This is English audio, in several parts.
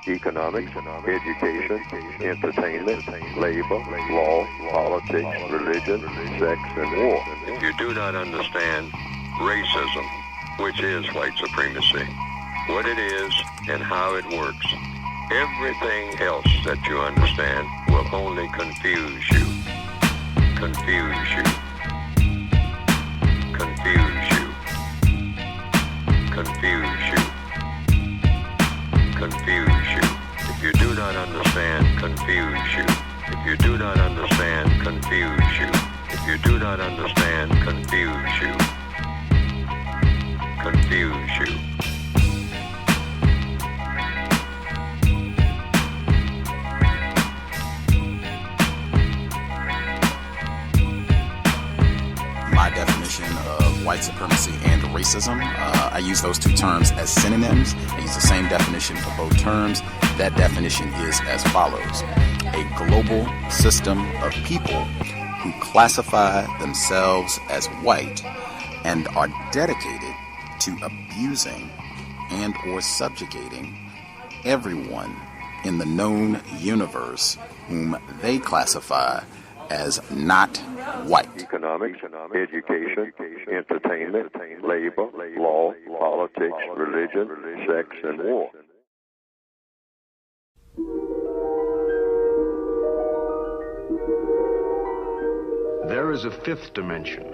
economics, education, entertainment, labor, law, politics, religion, sex, and war. If you do not understand racism, which is white supremacy, what it is and how it works, everything else that you understand will only confuse you. Confuse you. Confuse you. Confuse you. Confuse you. If you do not understand, confuse you. If you do not understand, confuse you. If you do not understand, confuse you. Confuse you. My definition of white supremacy and racism, I use those two terms as synonyms. I use the same definition for both terms. That definition is as follows: a global system of people who classify themselves as white and are dedicated to abusing and or subjugating everyone in the known universe whom they classify as not white. Economics, education, entertainment, labor, law, politics, religion, sex, and war. There is a fifth dimension,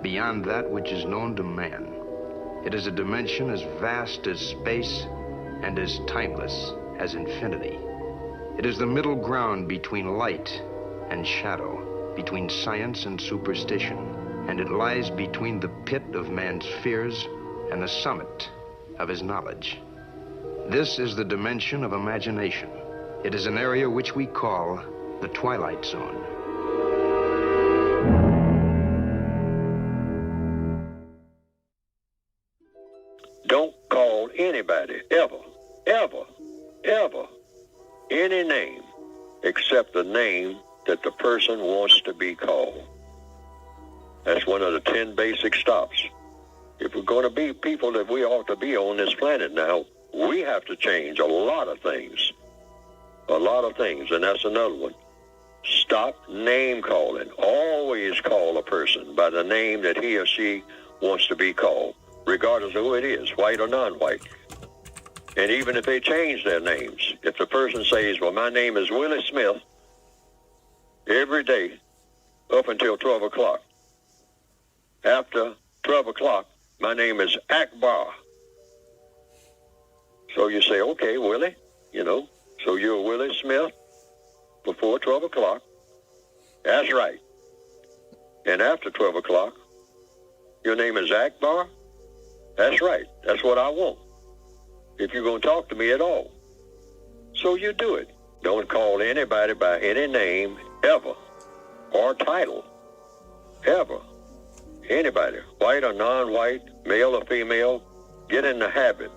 beyond that which is known to man. It is a dimension as vast as space and as timeless as infinity. It is the middle ground between light and shadow, between science and superstition, and it lies between the pit of man's fears and the summit of his knowledge. This is the dimension of imagination. It is an area which we call the Twilight Zone. Don't call anybody ever, any name except the name that the person wants to be called. That's one of the 10 basic stops. If we're going to be people that we ought to be on this planet now, we have to change a lot of things. A lot of things, and that's another one. Stop name calling. Always call a person by the name that he or she wants to be called, regardless of who it is, white or non-white. And even if they change their names, if the person says, well, my name is Willie Smith, every day up until 12 o'clock. After 12 o'clock, my name is Akbar. So you say, okay, Willie, so you're Willie Smith before 12 o'clock. That's right. And after 12 o'clock, your name is Akbar. That's right. That's what I want, if you're going to talk to me at all. So you do it. Don't call anybody by any name ever, or title, ever. Anybody, white or non-white, male or female, get in the habit,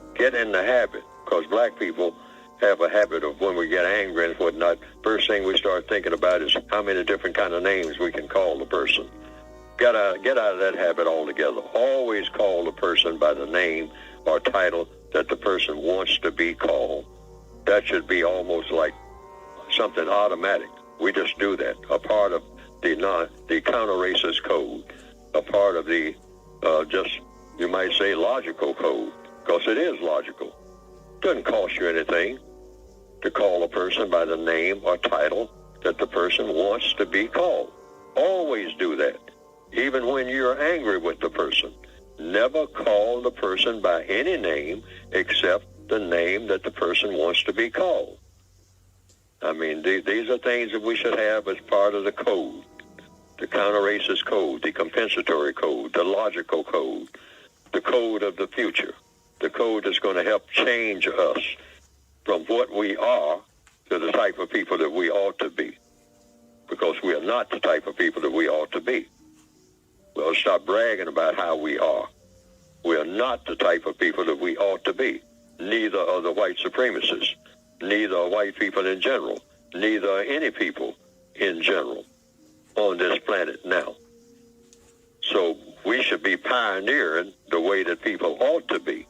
because black people have a habit of when we get angry and whatnot, first thing we start thinking about is how many different kind of names we can call the person. Get out of that habit altogether. Always call the person by the name or title that the person wants to be called. That should be almost like something automatic. We just do that. A part of the counter-racist code. A part of the, you might say, logical code. Because it is logical. It doesn't cost you anything to call a person by the name or title that the person wants to be called. Always do that. Even when you're angry with the person. Never call the person by any name except the name that the person wants to be called. I mean, these are things that we should have as part of the code. The counter-racist code, the compensatory code, the logical code, the code of the future. The code that's going to help change us from what we are to the type of people that we ought to be. Because we are not the type of people that we ought to be. Well, stop bragging about how we are. We are not the type of people that we ought to be. Neither are the white supremacists. Neither are white people in general. Neither are any people in general on this planet now. So we should be pioneering the way that people ought to be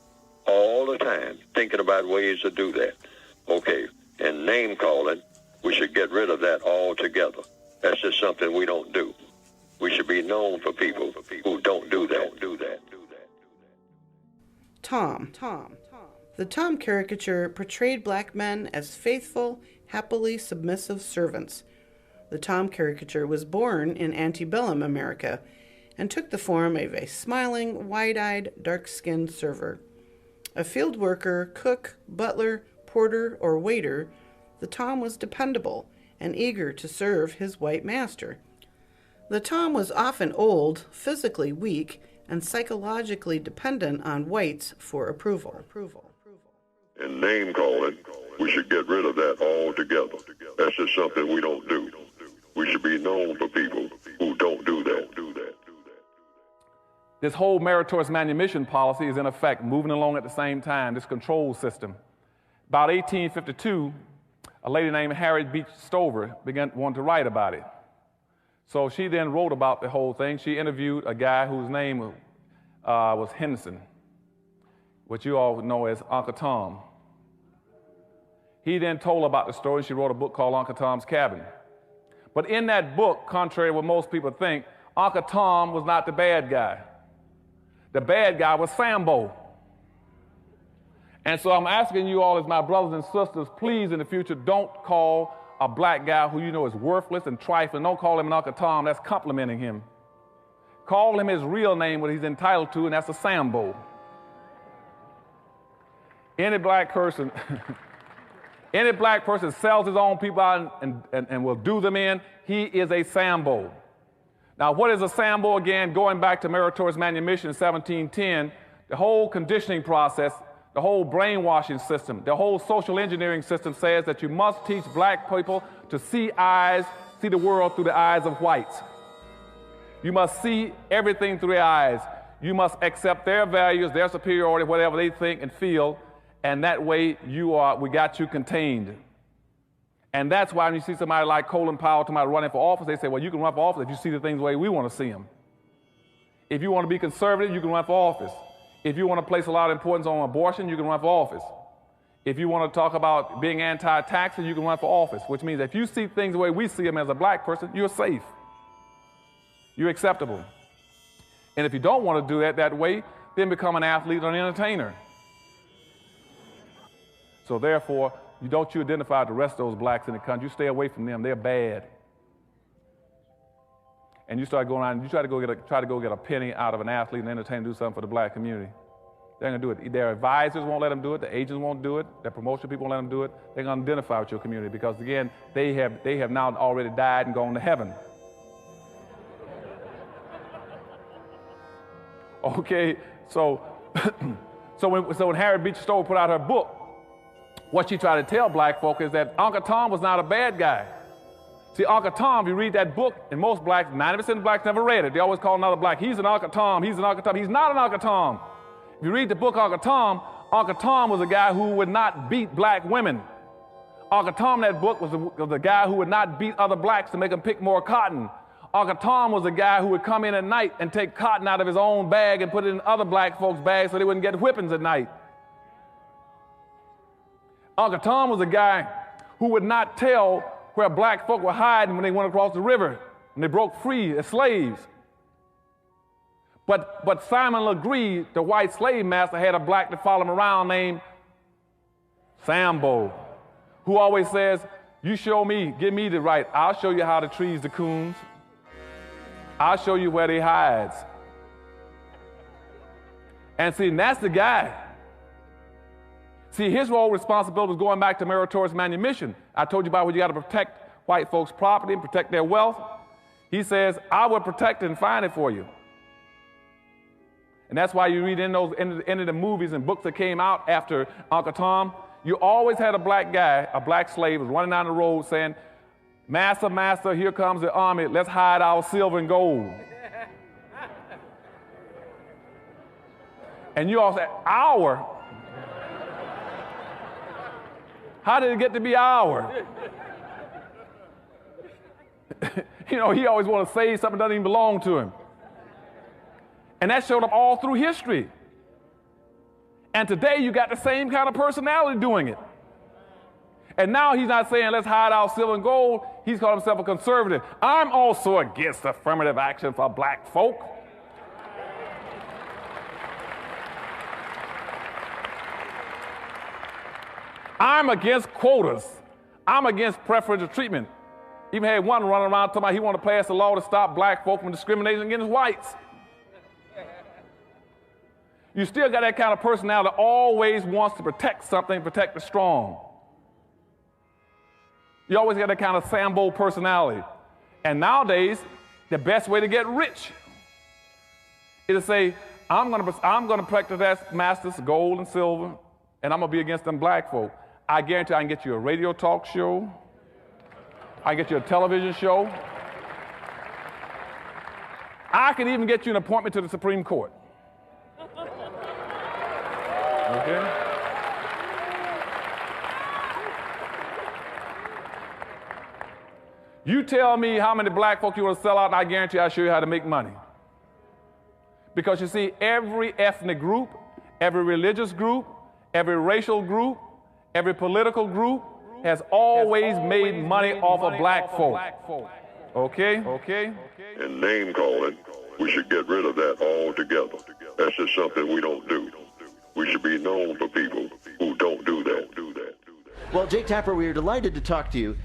all the time, thinking about ways to do that. Okay, and name calling, we should get rid of that altogether. That's just something we don't do. We should be known for people who don't do that. Tom. The Tom caricature portrayed black men as faithful, happily submissive servants. The Tom caricature was born in antebellum America and took the form of a smiling, wide-eyed, dark-skinned server. A field worker, cook, butler, porter, or waiter, the Tom was dependable and eager to serve his white master. The Tom was often old, physically weak, and psychologically dependent on whites for approval. And name calling, we should get rid of that altogether. That's just something we don't do. We should be known for people who don't do that. This whole meritorious manumission policy is in effect, moving along at the same time, this control system. About 1852, a lady named Harriet Beecher Stover wanted to write about it. So she then wrote about the whole thing. She interviewed a guy whose name was Henderson, which you all know as Uncle Tom. He then told about the story. She wrote a book called Uncle Tom's Cabin. But in that book, contrary to what most people think, Uncle Tom was not the bad guy. The bad guy was Sambo. And so I'm asking you all as my brothers and sisters, please in the future don't call a black guy who you know is worthless and trifling. Don't call him an Uncle Tom. That's complimenting him. Call him his real name, what he's entitled to, and that's a Sambo. Any black person sells his own people out and will do them in, he is a Sambo. Now, what is a Sambo again? Going back to meritorious manumission in 1710, the whole conditioning process, the whole brainwashing system, the whole social engineering system says that you must teach black people to see the world through the eyes of whites. You must see everything through their eyes. You must accept their values, their superiority, whatever they think and feel, and that way we got you contained. And that's why when you see somebody like Colin Powell, somebody running for office, they say, well, you can run for office if you see the things the way we want to see them. If you want to be conservative, you can run for office. If you want to place a lot of importance on abortion, you can run for office. If you want to talk about being anti-taxes, you can run for office, which means if you see things the way we see them as a black person, you're safe. You're acceptable. And if you don't want to do that way, then become an athlete or an entertainer. So therefore, don't you identify with the rest of those blacks in the country. You stay away from them. They're bad. And you start going around and you try to go get a penny out of an athlete and entertainer, do something for the black community. They're going to do it. Their advisors won't let them do it. The agents won't do it. Their promotion people won't let them do it. They're going to identify with your community because, again, they have now already died and gone to heaven. Okay, so when Harriet Beecher Stover put out her book, what she tried to tell black folk is that Uncle Tom was not a bad guy. See, Uncle Tom, if you read that book, and most blacks, 90% of blacks never read it. They always call another black, he's an Uncle Tom, he's an Uncle Tom. He's not an Uncle Tom. If you read the book Uncle Tom was a guy who would not beat black women. Uncle Tom in that book was a guy who would not beat other blacks to make them pick more cotton. Uncle Tom was a guy who would come in at night and take cotton out of his own bag and put it in other black folks' bags so they wouldn't get whippings at night. Uncle Tom was a guy who would not tell where black folk were hiding when they went across the river, when they broke free as slaves. But Simon Legree, the white slave master, had a black that followed him around named Sambo, who always says, you show me, give me the right, I'll show you how to trees the coons. I'll show you where they hides. And see, that's the guy. See, his role responsibility was going back to meritorious manumission. I told you about where you got to protect white folks' property and protect their wealth. He says, I will protect it and find it for you. And that's why you read in the movies and books that came out after Uncle Tom, you always had a black guy, a black slave, was running down the road saying, Master, master, here comes the army. Let's hide our silver and gold. And you all say, our? How did it get to be our? He always want to say something that doesn't even belong to him. And that showed up all through history. And today you got the same kind of personality doing it. And now he's not saying let's hide our silver and gold. He's called himself a conservative. I'm also against affirmative action for black folk. I'm against quotas. I'm against preferential treatment. Even had one running around talking about he wanted to pass a law to stop black folk from discriminating against whites. You still got that kind of personality that always wants to protect something, protect the strong. You always got that kind of Sambo personality. And nowadays, the best way to get rich is to say, I'm gonna practice that masters, gold and silver, and I'm gonna be against them black folk. I guarantee I can get you a radio talk show. I can get you a television show. I can even get you an appointment to the Supreme Court. Okay? You tell me how many black folk you want to sell out, and I guarantee I'll show you how to make money. Because you see, every ethnic group, every religious group, every racial group, every political group has always made money off of black folk. Okay? Okay? And name calling, we should get rid of that altogether. That's just something we don't do. We should be known for people who don't do that. Well, Jake Tapper, we are delighted to talk to you,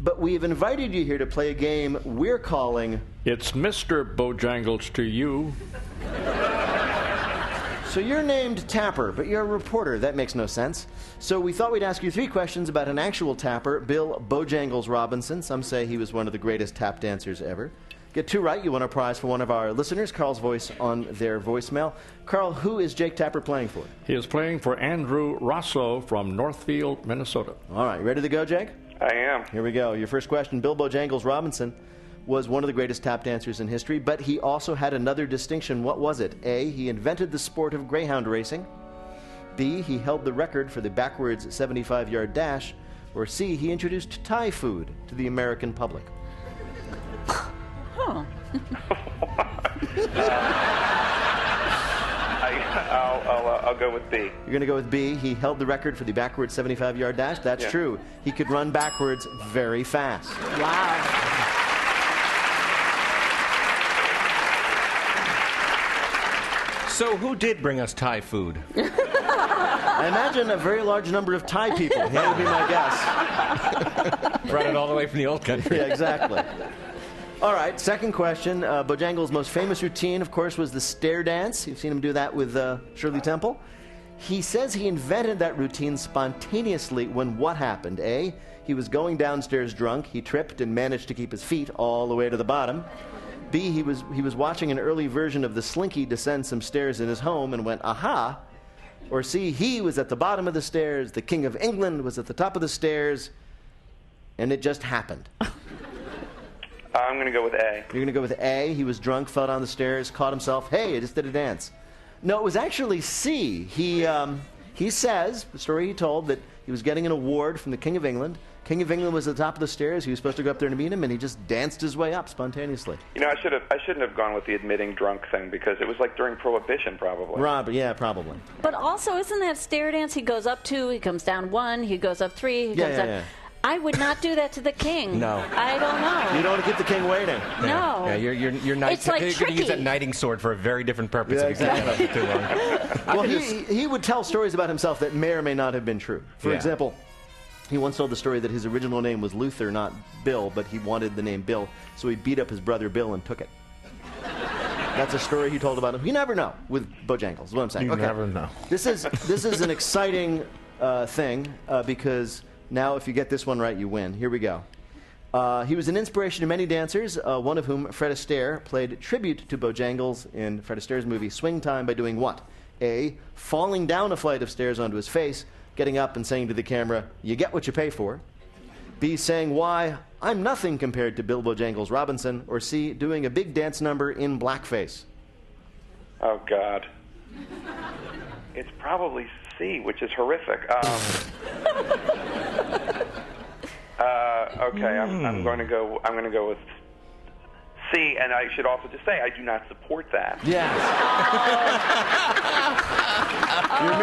but we've invited you here to play a game we're calling... It's Mr. Bojangles to you. So you're named Tapper, but you're a reporter. That makes no sense. So we thought we'd ask you 3 questions about an actual tapper, Bill Bojangles Robinson. Some say he was one of the greatest tap dancers ever. Get 2 right, you win a prize for one of our listeners, Carl's voice on their voicemail. Carl, who is Jake Tapper playing for? He is playing for Andrew Rosso from Northfield, Minnesota. All right, ready to go, Jake? I am. Here we go. Your first question. Bill Bojangles Robinson was one of the greatest tap dancers in history, but he also had another distinction. What was it? A, he invented the sport of greyhound racing. B, he held the record for the backwards 75-yard dash. Or C, he introduced Thai food to the American public. Huh. I'll go with B. You're going to go with B. He held the record for the backwards 75-yard dash. That's true. He could run backwards very fast. Wow. So who did bring us Thai food? I imagine a very large number of Thai people. That would be my guess. Brought it all the way from the old country. Yeah, exactly. All right, second question. Bojangles' most famous routine, of course, was the stair dance. You've seen him do that with Shirley Temple. He says he invented that routine spontaneously when what happened? A, he was going downstairs drunk. He tripped and managed to keep his feet all the way to the bottom. B, he was watching an early version of the Slinky descend some stairs in his home and went, aha. Or C, he was at the bottom of the stairs, the King of England was at the top of the stairs, and it just happened. I'm going to go with A. You're going to go with A. He was drunk, fell down the stairs, caught himself. Hey, I just did a dance. No, it was actually C. He says, the story he told, that he was getting an award from the King of England. King of England was at the top of the stairs. He was supposed to go up there to meet him, and he just danced his way up spontaneously. You know, I shouldn't have gone with the admitting drunk thing because it was like during Prohibition, probably. Yeah, probably. But also, isn't that stair dance? He goes up 2, he comes down 1, he goes up 3, he comes down. Yeah. I would not do that to the king. No. I don't know. You don't want to keep the king waiting. No. Yeah, you're knight. It's like you're going to use that knighting sword for a very different purpose. Yeah, if you keep that up for too long. Well, he would tell stories about himself that may or may not have been true. For example, he once told the story that his original name was Luther, not Bill, but he wanted the name Bill, so he beat up his brother Bill and took it. That's a story he told about him. You never know with Bojangles, is what I'm saying. You never know. This is an exciting thing because now if you get this one right, you win. Here we go. He was an inspiration to many dancers, one of whom, Fred Astaire, played tribute to Bojangles in Fred Astaire's movie Swing Time by doing what? A, falling down a flight of stairs onto his face, getting up and saying to the camera, "You get what you pay for." B, saying, "Why, I'm nothing compared to Bill Bojangles Robinson." Or C, doing a big dance number in blackface. Oh, God. It's probably C, which is horrific. Okay, I'm going to go with C, and I should also just say I do not support that. Yes. You're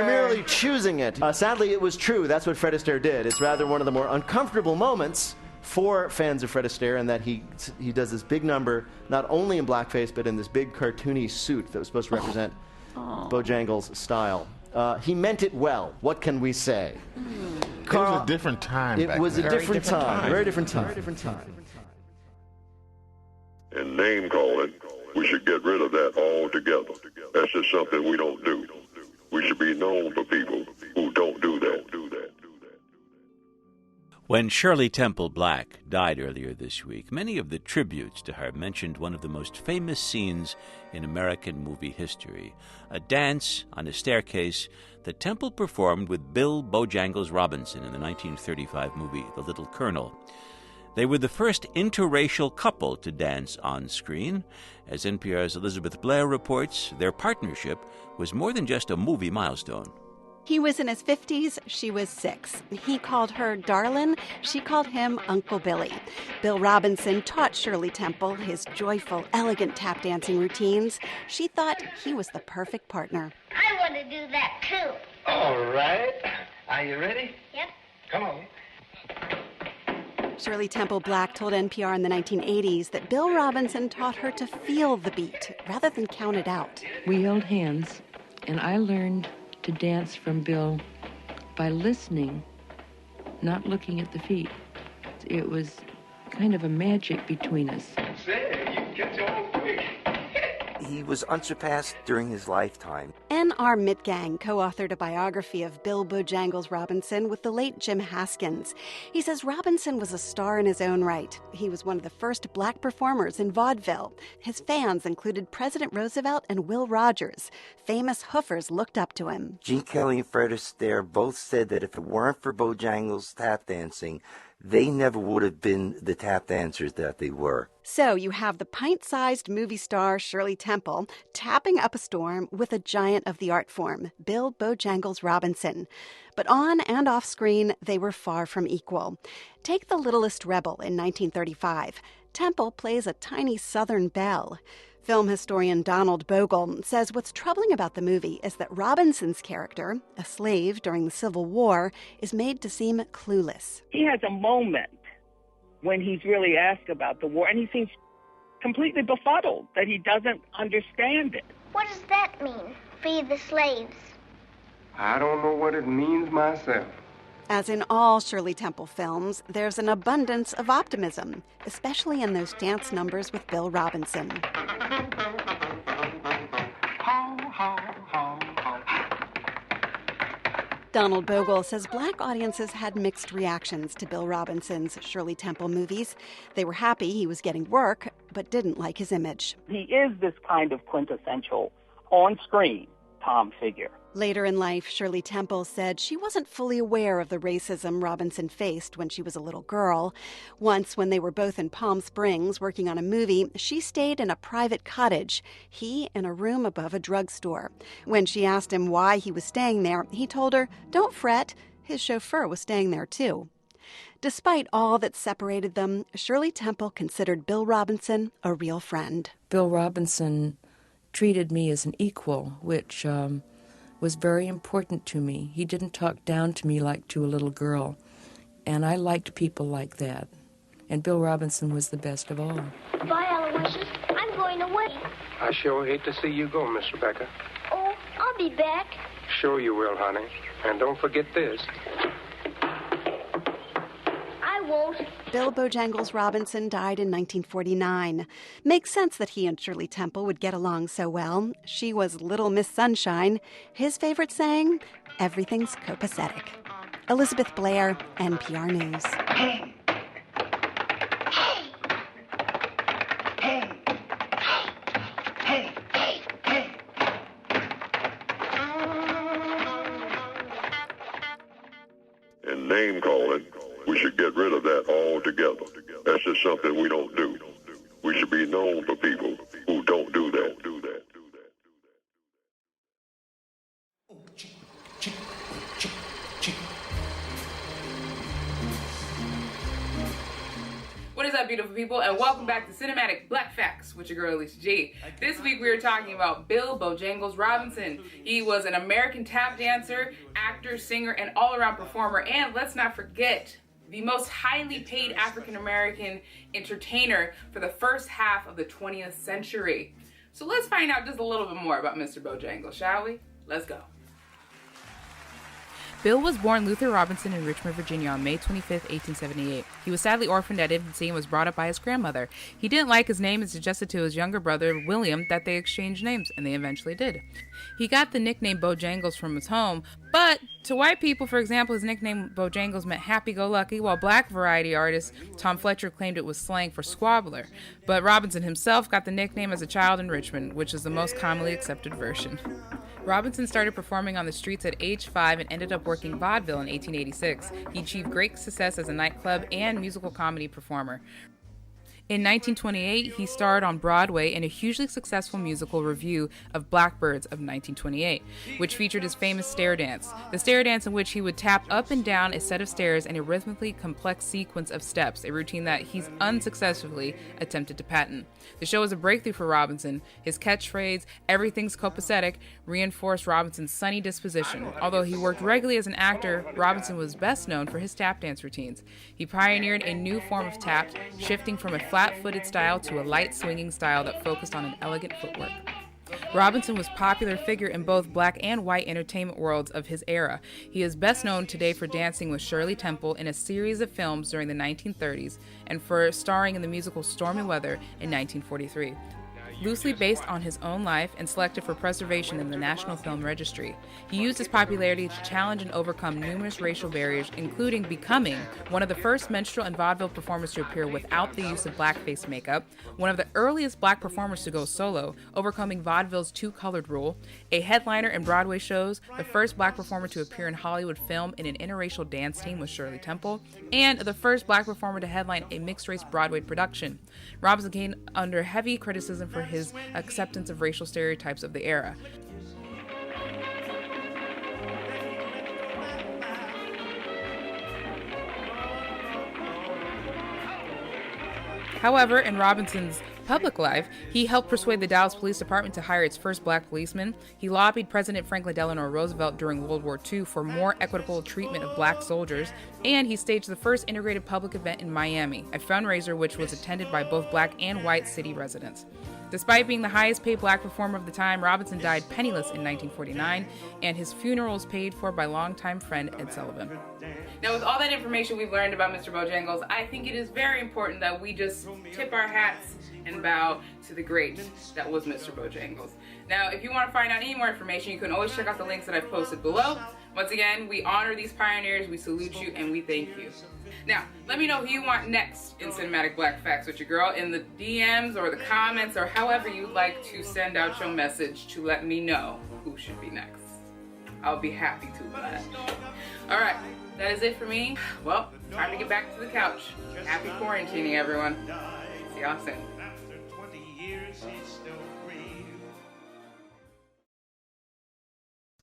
merely choosing it. Sadly, it was true. That's what Fred Astaire did. It's rather one of the more uncomfortable moments for fans of Fred Astaire, and that he does this big number, not only in blackface, but in this big cartoony suit that was supposed to represent Bojangles' style. He meant it well. What can we say? Carl, it was a different time. It was a different time. Very different time. Very different time. And name calling, we should get rid of that altogether. That's just something we don't do. We should be known for people who don't do that. When Shirley Temple Black died earlier this week, many of the tributes to her mentioned one of the most famous scenes in American movie history, a dance on a staircase that Temple performed with Bill Bojangles Robinson in the 1935 movie The Little Colonel. They were the first interracial couple to dance on screen. As NPR's Elizabeth Blair reports, their partnership was more than just a movie milestone. He was in his 50s, she was 6. He called her darlin', she called him Uncle Billy. Bill Robinson taught Shirley Temple his joyful, elegant tap dancing routines. She thought he was the perfect partner. I want to do that too. All right. Are you ready? Yep. Come on. Shirley Temple Black told NPR in the 1980s that Bill Robinson taught her to feel the beat rather than count it out. We held hands, and I learned to dance from Bill by listening, not looking at the feet. It was kind of a magic between us. Say, you catch on quick. He was unsurpassed during his lifetime. N.R. Mitgang co-authored a biography of Bill Bojangles Robinson with the late Jim Haskins. He says Robinson was a star in his own right. He was one of the first black performers in vaudeville. His fans included President Roosevelt and Will Rogers. Famous hoofers looked up to him. Gene Kelly and Fred Astaire both said that if it weren't for Bojangles tap dancing, they never would have been the tap dancers that they were. So you have the pint-sized movie star Shirley Temple tapping up a storm with a giant of the art form, Bill Bojangles Robinson. But on and off screen, they were far from equal. Take The Littlest Rebel in 1935. Temple plays a tiny Southern belle. Film historian Donald Bogle says what's troubling about the movie is that Robinson's character, a slave during the Civil War, is made to seem clueless. He has a moment when he's really asked about the war, and he seems completely befuddled that he doesn't understand it. What does that mean, free the slaves? I don't know what it means myself. As in all Shirley Temple films, there's an abundance of optimism, especially in those dance numbers with Bill Robinson. Donald Bogle says black audiences had mixed reactions to Bill Robinson's Shirley Temple movies. They were happy he was getting work, but didn't like his image. He is this kind of quintessential, on-screen Tom figure. Later in life, Shirley Temple said she wasn't fully aware of the racism Robinson faced when she was a little girl. Once, when they were both in Palm Springs working on a movie, she stayed in a private cottage, he in a room above a drugstore. When she asked him why he was staying there, he told her, "Don't fret, his chauffeur was staying there too." Despite all that separated them, Shirley Temple considered Bill Robinson a real friend. Bill Robinson treated me as an equal, which was very important to me. He didn't talk down to me like to a little girl, and I liked people like that. And Bill Robinson was the best of all. Bye, Aloysius. I'm going away. I sure hate to see you go, Miss Rebecca. Oh, I'll be back. Sure you will, honey. And don't forget this. I won't. Bill Bojangles Robinson died in 1949. Makes sense that he and Shirley Temple would get along so well. She was Little Miss Sunshine. His favorite saying, "Everything's copacetic." Elizabeth Blair, NPR News. And name calling, we should get rid of that altogether. That's just something we don't do. We should be known for people who don't do that. What What is up, beautiful people, and welcome back to Cinematic Black Facts with your girl, Alicia G. This week we are talking about Bill Bojangles Robinson. He was an American tap dancer, actor, singer, and all-around performer, and let's not forget, the most highly paid African-American entertainer for the first half of the 20th century. So let's find out just a little bit more about Mr. Bojangles, shall we? Let's go. Bill was born Luther Robinson in Richmond, Virginia on May 25, 1878. He was sadly orphaned at infancy and was brought up by his grandmother. He didn't like his name and suggested to his younger brother, William, that they exchange names, and they eventually did. He got the nickname Bojangles from his home, but to white people, for example, his nickname Bojangles meant happy-go-lucky, while black variety artist Tom Fletcher claimed it was slang for squabbler. But Robinson himself got the nickname as a child in Richmond, which is the most commonly accepted version. Robinson started performing on the streets at age 5 and ended up working Vaudeville in 1886. He achieved great success as a nightclub and musical comedy performer. In 1928, he starred on Broadway in a hugely successful musical revue of Blackbirds of 1928, which featured his famous stair dance. The stair dance in which he would tap up and down a set of stairs in a rhythmically complex sequence of steps, a routine that he's unsuccessfully attempted to patent. The show was a breakthrough for Robinson. His catchphrase, "Everything's copacetic," reinforced Robinson's sunny disposition. Although he worked regularly as an actor, Robinson was best known for his tap dance routines. He pioneered a new form of tap, shifting from a flat-footed style to a light swinging style that focused on an elegant footwork. Robinson was a popular figure in both black and white entertainment worlds of his era. He is best known today for dancing with Shirley Temple in a series of films during the 1930s and for starring in the musical Stormy Weather in 1943. Loosely based on his own life and selected for preservation in the National Film Registry. He used his popularity to challenge and overcome numerous racial barriers, including becoming one of the first minstrel and vaudeville performers to appear without the use of blackface makeup, one of the earliest black performers to go solo, overcoming vaudeville's two-colored rule, a headliner in Broadway shows, the first black performer to appear in Hollywood film in an interracial dance team with Shirley Temple, and the first black performer to headline a mixed-race Broadway production. Robinson came under heavy criticism for his acceptance of racial stereotypes of the era. However, in Robinson's public life, he helped persuade the Dallas Police Department to hire its first black policeman. He lobbied President Franklin Delano Roosevelt during World War II for more equitable treatment of black soldiers, and he staged the first integrated public event in Miami, a fundraiser which was attended by both black and white city residents. Despite being the highest paid black performer of the time, Robinson died penniless in 1949, and his funeral was paid for by longtime friend Ed Sullivan. Now, with all that information we've learned about Mr. Bojangles, I think it is very important that we just tip our hats and bow to the great that was Mr. Bojangles. Now, if you want to find out any more information, you can always check out the links that I've posted below. Once again, we honor these pioneers, we salute you, and we thank you. Now, let me know who you want next in Cinematic Black Facts with your girl in the DMs or the comments or however you'd like to send out your message to let me know who should be next. I'll be happy to do that. All right, that is it for me. Well, time to get back to the couch. Happy quarantining, everyone. See y'all soon.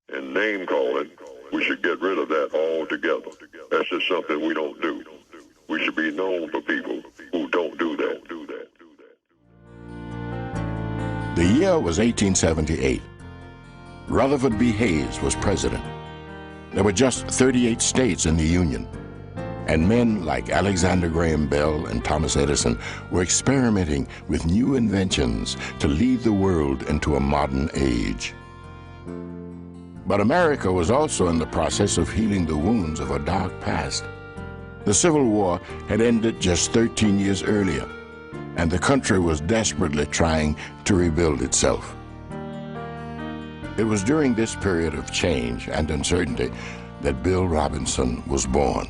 And name calling, we should get rid of that altogether. That's just something we don't do. We should be known for people who don't do that. The year was 1878. Rutherford B. Hayes was president. There were just 38 states in the Union, and men like Alexander Graham Bell and Thomas Edison were experimenting with new inventions to lead the world into a modern age. But America was also in the process of healing the wounds of a dark past. The Civil War had ended just 13 years earlier, and the country was desperately trying to rebuild itself. It was during this period of change and uncertainty that Bill Robinson was born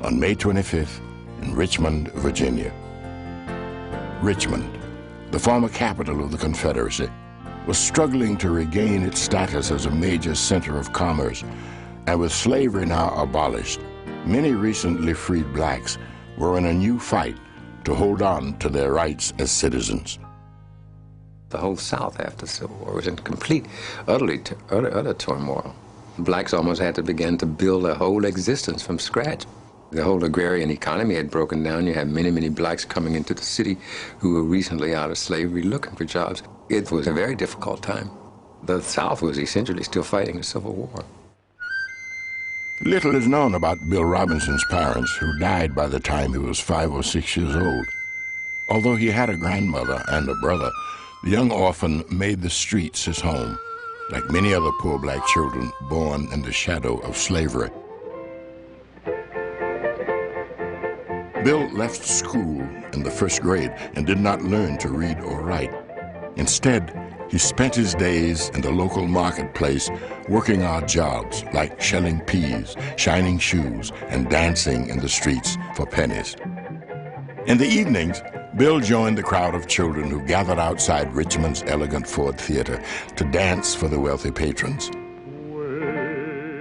on May 25th in Richmond, Virginia. Richmond, the former capital of the Confederacy, was struggling to regain its status as a major center of commerce, and with slavery now abolished, many recently freed blacks were in a new fight to hold on to their rights as citizens. The whole South after the Civil War was in complete, utter turmoil. Blacks almost had to begin to build a whole existence from scratch. The whole agrarian economy had broken down. You had many, many blacks coming into the city who were recently out of slavery looking for jobs. It was a very difficult time. The South was essentially still fighting the Civil War. Little is known about Bill Robinson's parents, who died by the time he was 5 or 6 years old. Although he had a grandmother and a brother, the young orphan made the streets his home, like many other poor black children born in the shadow of slavery. Bill left school in the 1st grade and did not learn to read or write. Instead, he spent his days in the local marketplace working odd jobs like shelling peas, shining shoes, and dancing in the streets for pennies. In the evenings, Bill joined the crowd of children who gathered outside Richmond's elegant Ford Theater to dance for the wealthy patrons.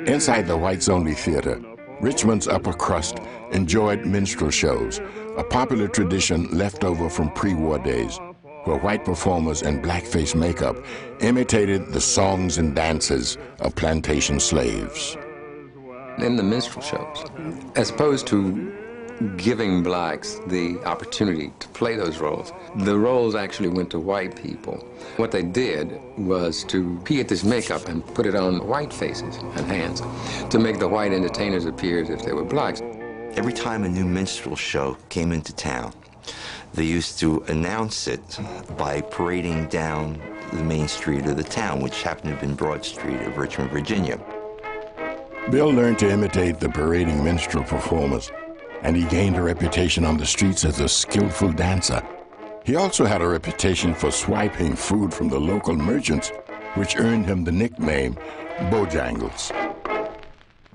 Inside the whites-only theater, Richmond's upper crust enjoyed minstrel shows, a popular tradition left over from pre-war days, where white performers in blackface makeup imitated the songs and dances of plantation slaves. In the minstrel shows, as opposed to giving blacks the opportunity to play those roles, the roles actually went to white people. What they did was to get this makeup and put it on white faces and hands to make the white entertainers appear as if they were blacks. Every time a new minstrel show came into town, they used to announce it by parading down the main street of the town, which happened to have been Broad Street of Richmond, Virginia. Bill learned to imitate the parading minstrel performers, and he gained a reputation on the streets as a skillful dancer. He also had a reputation for swiping food from the local merchants, which earned him the nickname Bojangles.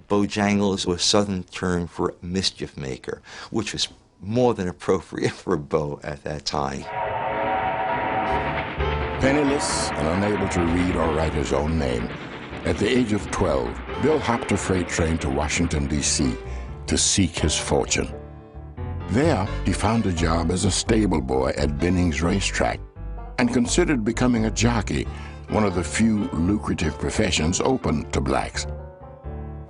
Bojangles was a Southern term for mischief maker, which was more than appropriate for Bo at that time. Penniless and unable to read or write his own name, at the age of 12, Bill hopped a freight train to Washington, D.C. to seek his fortune. There, he found a job as a stable boy at Benning's racetrack and considered becoming a jockey, one of the few lucrative professions open to blacks.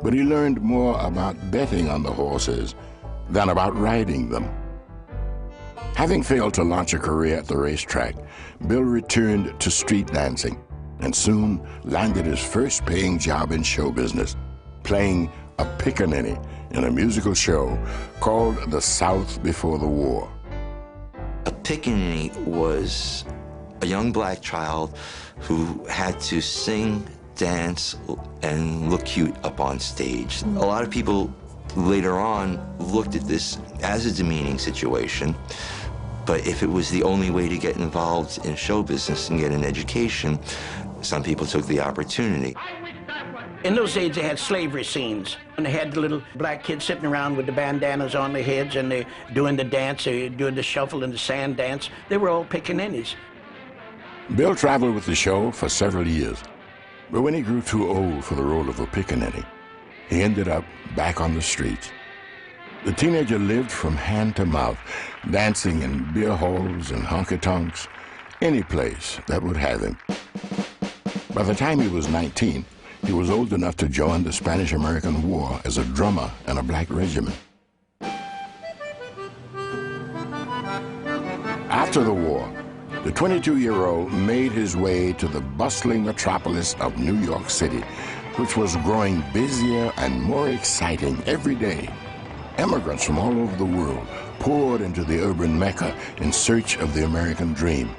But he learned more about betting on the horses than about riding them. Having failed to launch a career at the racetrack, Bill returned to street dancing and soon landed his first paying job in show business, playing a pickaninny in a musical show called The South Before the War. A pickaninny was a young black child who had to sing, dance, and look cute up on stage. A lot of people later on looked at this as a demeaning situation, but if it was the only way to get involved in show business and get an education, some people took the opportunity. In those days, they had slavery scenes, and they had the little black kids sitting around with the bandanas on their heads, and they're doing the dance, they're doing the shuffle and the sand dance. They were all pickaninnies. Bill traveled with the show for several years, but when he grew too old for the role of a pickaninny, he ended up back on the streets. The teenager lived from hand to mouth, dancing in beer halls and honky-tonks, any place that would have him. By the time he was 19, he was old enough to join the Spanish-American War as a drummer in a black regiment. After the war, the 22-year-old made his way to the bustling metropolis of New York City, which was growing busier and more exciting every day. Immigrants from all over the world poured into the urban Mecca in search of the American dream.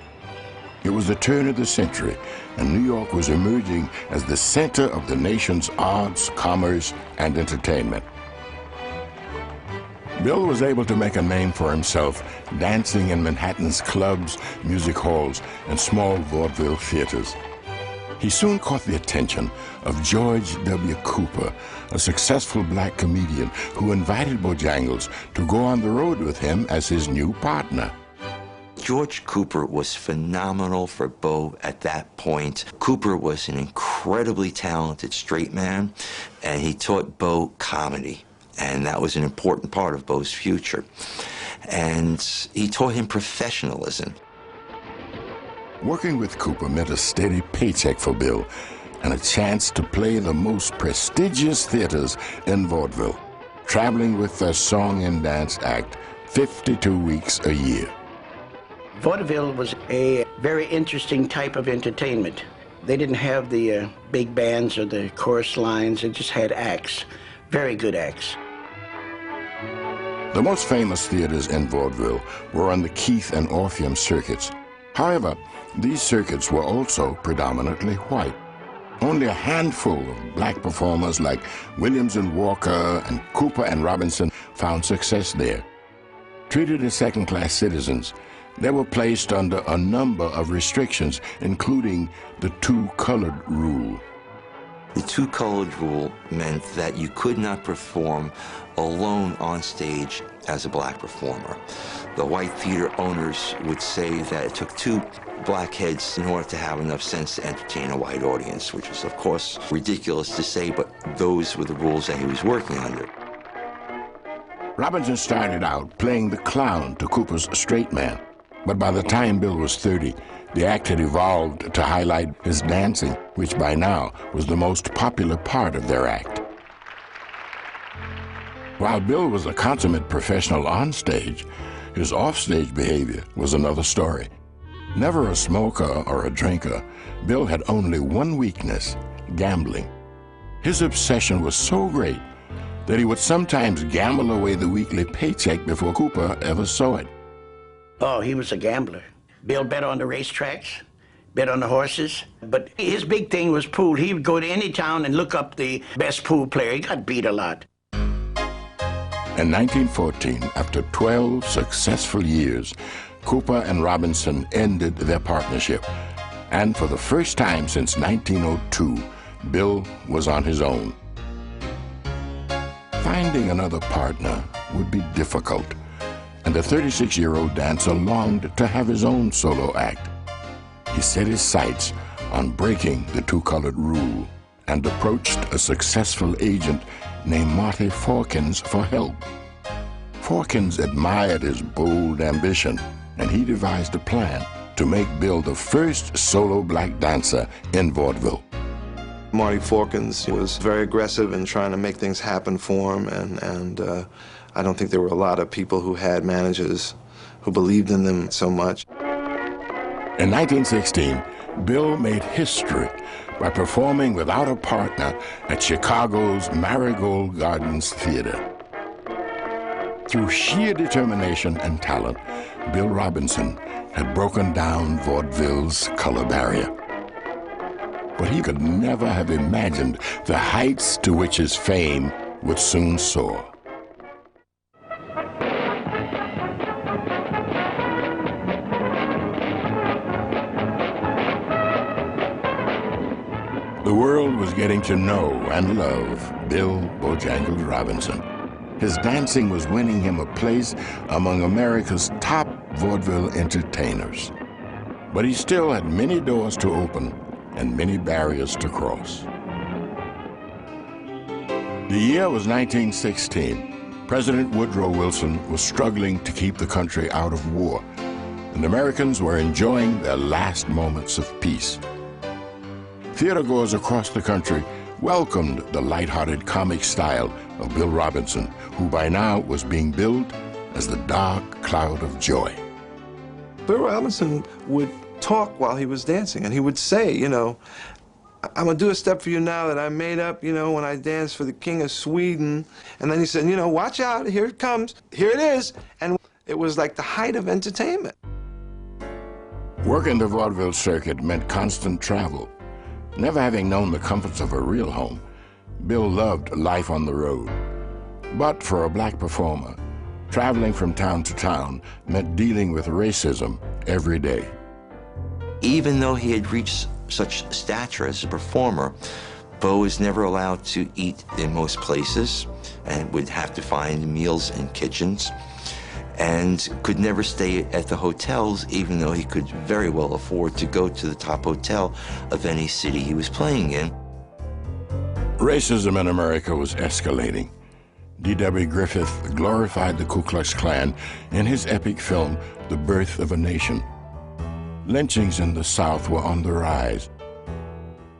It was the turn of the century, and New York was emerging as the center of the nation's arts, commerce, and entertainment. Bill was able to make a name for himself, dancing in Manhattan's clubs, music halls, and small vaudeville theaters. He soon caught the attention of George W. Cooper, a successful black comedian who invited Bojangles to go on the road with him as his new partner. George Cooper was phenomenal for Bo at that point. Cooper was an incredibly talented straight man, and he taught Bo comedy, and that was an important part of Bo's future. And he taught him professionalism. Working with Cooper meant a steady paycheck for Bill and a chance to play the most prestigious theaters in vaudeville. traveling with their song and dance act 52 weeks a year. Vaudeville was a very interesting type of entertainment. They didn't have the big bands or the chorus lines. They just had acts, very good acts. The most famous theaters in vaudeville were on the Keith and Orpheum circuits. However, these circuits were also predominantly white. Only a handful of black performers like Williams and Walker and Cooper and Robinson found success there. Treated as second-class citizens, they were placed under a number of restrictions, including the two-colored rule. The two-colored rule meant that you could not perform alone on stage as a black performer. The white theater owners would say that it took two black heads in order to have enough sense to entertain a white audience, which is, of course, ridiculous to say, but those were the rules that he was working under. Robinson started out playing the clown to Cooper's straight man, but by the time Bill was 30, the act had evolved to highlight his dancing, which by now was the most popular part of their act. While Bill was a consummate professional on stage, his offstage behavior was another story. Never a smoker or a drinker, Bill had only one weakness: gambling. His obsession was so great that he would sometimes gamble away the weekly paycheck before Cooper ever saw it. Oh, he was a gambler. Bill bet on the racetracks, bet on the horses, but his big thing was pool. He would go to any town and look up the best pool player. He got beat a lot. In 1914, after 12 successful years, Cooper and Robinson ended their partnership. And for the first time since 1902, Bill was on his own. Finding another partner would be difficult, and the 36-year-old dancer longed to have his own solo act. He set his sights on breaking the two-colored rule and approached a successful agent named Marty Forkins for help. Forkins admired his bold ambition, and he devised a plan to make Bill the first solo black dancer in vaudeville. Marty Forkins was very aggressive in trying to make things happen for him, and I don't think there were a lot of people who had managers who believed in them so much. In 1916, Bill made history by performing without a partner at Chicago's Marigold Gardens Theater. Through sheer determination and talent, Bill Robinson had broken down vaudeville's color barrier. But he could never have imagined the heights to which his fame would soon soar. The world was getting to know and love Bill Bojangles Robinson. His dancing was winning him a place among America's top vaudeville entertainers. But he still had many doors to open and many barriers to cross. The year was 1916. President Woodrow Wilson was struggling to keep the country out of war, and Americans were enjoying their last moments of peace. Theatergoers across the country welcomed the lighthearted comic style of Bill Robinson, who by now was being billed as the dark cloud of joy. Bill Robinson would talk while he was dancing, and he would say, you know, I'm gonna do a step for you now that I made up, you know, when I danced for the King of Sweden. And then he said, you know, watch out, here it comes, here it is. And it was like the height of entertainment. Working the vaudeville circuit meant constant travel. Never having known the comforts of a real home, Bill loved life on the road. But for a black performer, traveling from town to town meant dealing with racism every day. Even though he had reached such stature as a performer, Bo was never allowed to eat in most places and would have to find meals in kitchens, and could never stay at the hotels, even though he could very well afford to go to the top hotel of any city he was playing in. Racism in America was escalating. D.W. Griffith glorified the Ku Klux Klan in his epic film, The Birth of a Nation. Lynchings in the South were on the rise.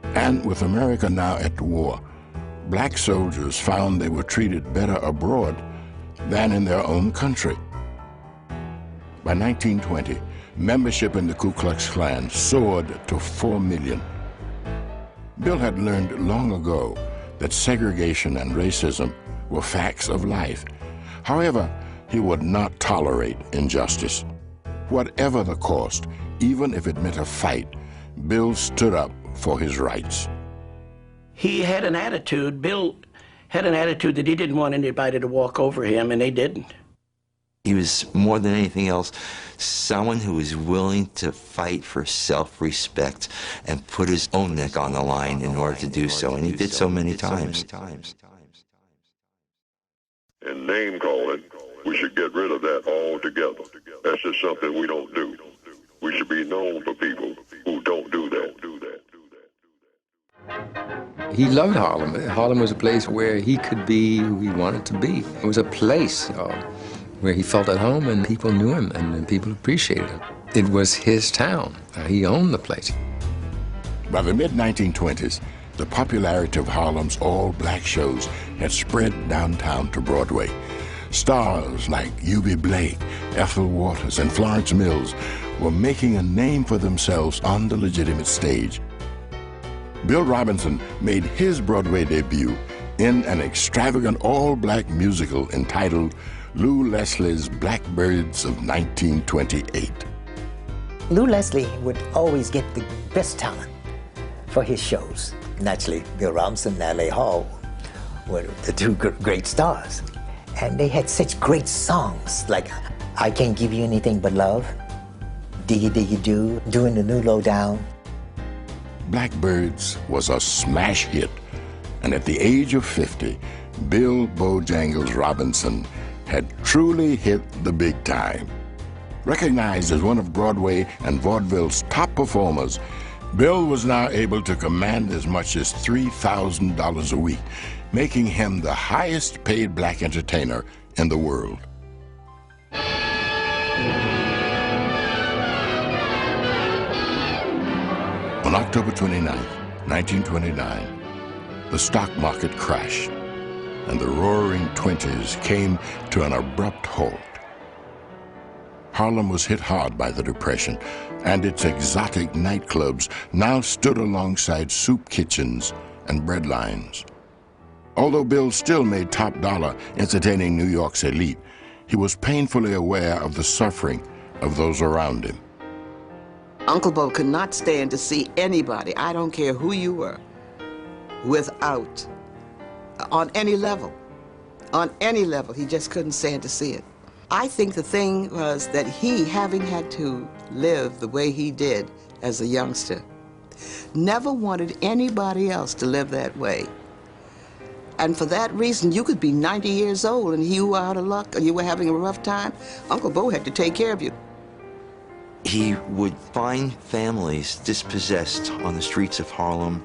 And with America now at war, black soldiers found they were treated better abroad than in their own country. By 1920, membership in the Ku Klux Klan soared to 4 million. Bill had learned long ago that segregation and racism were facts of life. However, he would not tolerate injustice. Whatever the cost, even if it meant a fight, Bill stood up for his rights. He had an attitude, Bill had an attitude that he didn't want anybody to walk over him, and they didn't. He was, more than anything else, someone who was willing to fight for self-respect and put his own neck on the line in order to do so, and he did so many times. And name calling, we should get rid of that altogether. That's just something we don't do. We should be known for people who don't do that. He loved Harlem. Harlem was a place where he could be who he wanted to be. It was a place where he felt at home, and people knew him, and people appreciated him. It was his town. He owned the place. By the mid-1920s, the popularity of Harlem's all-black shows had spread downtown to Broadway. Stars like Eubie Blake, Ethel Waters, and Florence Mills were making a name for themselves on the legitimate stage. Bill Robinson made his Broadway debut in an extravagant all-black musical entitled Lou Leslie's Blackbirds of 1928. Lou Leslie would always get the best talent for his shows. Naturally, Bill Robinson and L.A. Hall were the two great stars. And they had such great songs like I Can't Give You Anything But Love, Diggy Diggy Doo, Doing the New Lowdown. Blackbirds was a smash hit, and at the age of 50, Bill Bojangles Robinson had truly hit the big time. Recognized as one of Broadway and Vaudeville's top performers, Bill was now able to command as much as $3,000 a week, making him the highest paid black entertainer in the world. On October 29, 1929, the stock market crashed, and the roaring 20s came to an abrupt halt. Harlem was hit hard by the Depression, and its exotic nightclubs now stood alongside soup kitchens and bread lines. Although Bill still made top dollar entertaining New York's elite, he was painfully aware of the suffering of those around him. Uncle Bo could not stand to see anybody, I don't care who you were, without, on any level, he just couldn't stand to see it. I think the thing was that he, having had to live the way he did as a youngster, never wanted anybody else to live that way. And for that reason, you could be 90 years old and you were out of luck or you were having a rough time, Uncle Bo had to take care of you. He would find families dispossessed on the streets of Harlem,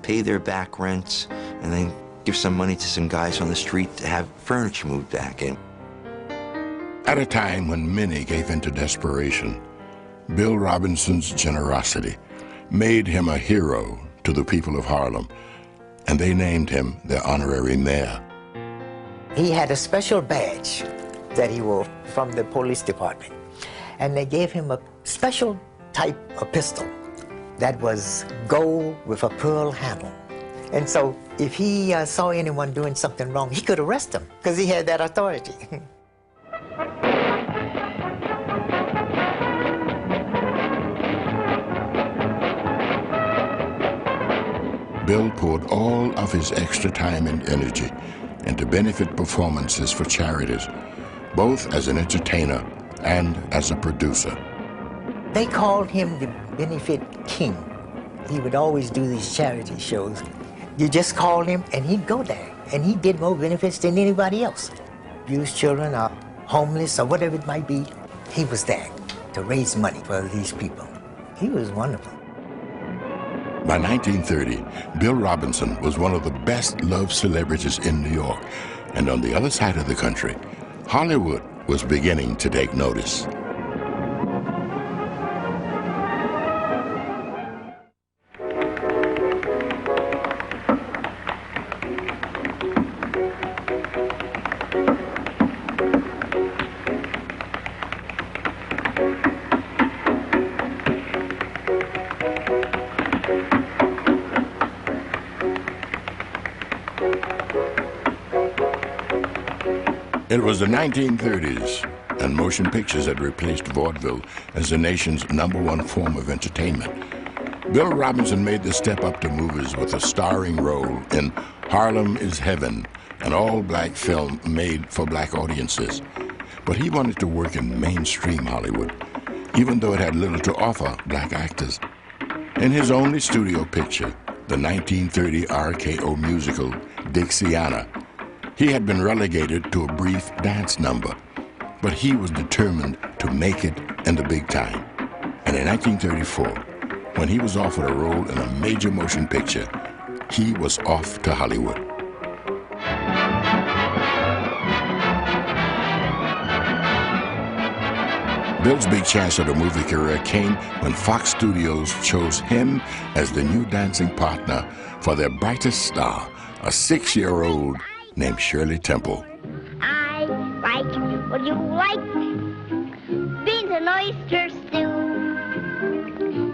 pay their back rents, and then give some money to some guys on the street to have furniture moved back in. At a time when many gave into desperation, Bill Robinson's generosity made him a hero to the people of Harlem, and they named him their honorary mayor. He had a special badge that he wore from the police department, and they gave him a special type of pistol that was gold with a pearl handle. And so if he saw anyone doing something wrong, he could arrest them because he had that authority. Bill poured all of his extra time and energy into benefit performances for charities, both as an entertainer and as a producer. They called him the benefit king. He would always do these charity shows. You just called him and he'd go there. And he did more benefits than anybody else. Abused children or homeless or whatever it might be, he was there to raise money for these people. He was wonderful. By 1930, Bill Robinson was one of the best-loved celebrities in New York. And on the other side of the country, Hollywood was beginning to take notice. It was the 1930s, and motion pictures had replaced vaudeville as the nation's #1 form of entertainment. Bill Robinson made the step up to movies with a starring role in Harlem is Heaven, an all-black film made for black audiences. But he wanted to work in mainstream Hollywood, even though it had little to offer black actors. In his only studio picture, the 1930 RKO musical, Dixiana, he had been relegated to a brief dance number, but he was determined to make it in the big time. And in 1934, when he was offered a role in a major motion picture, he was off to Hollywood. Bill's big chance at a movie career came when Fox Studios chose him as the new dancing partner for their brightest star, a 6-year-old named Shirley Temple. I like what you like, beans and oyster stew.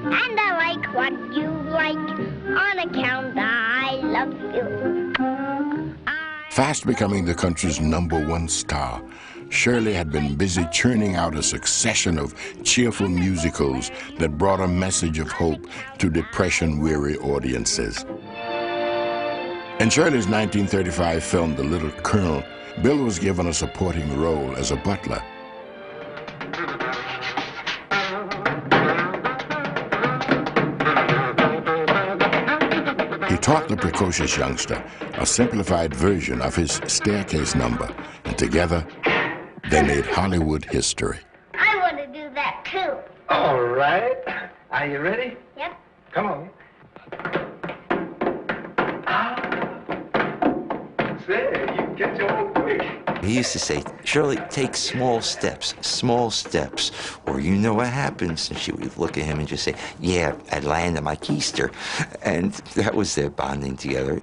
And I like what you like on account I love you. Fast becoming the country's #1 star, Shirley had been busy churning out a succession of cheerful musicals that brought a message of hope to depression-weary audiences. In Shirley's 1935 film, The Little Colonel, Bill was given a supporting role as a butler. He taught the precocious youngster a simplified version of his staircase number, and together, they made Hollywood history. I want to do that too. All right. Are you ready? Yep. Come on. Say, you get your own quick. He used to say, Shirley, take small steps, or you know what happens. And she would look at him and just say, yeah, I'd land on my keister. And that was their bonding together.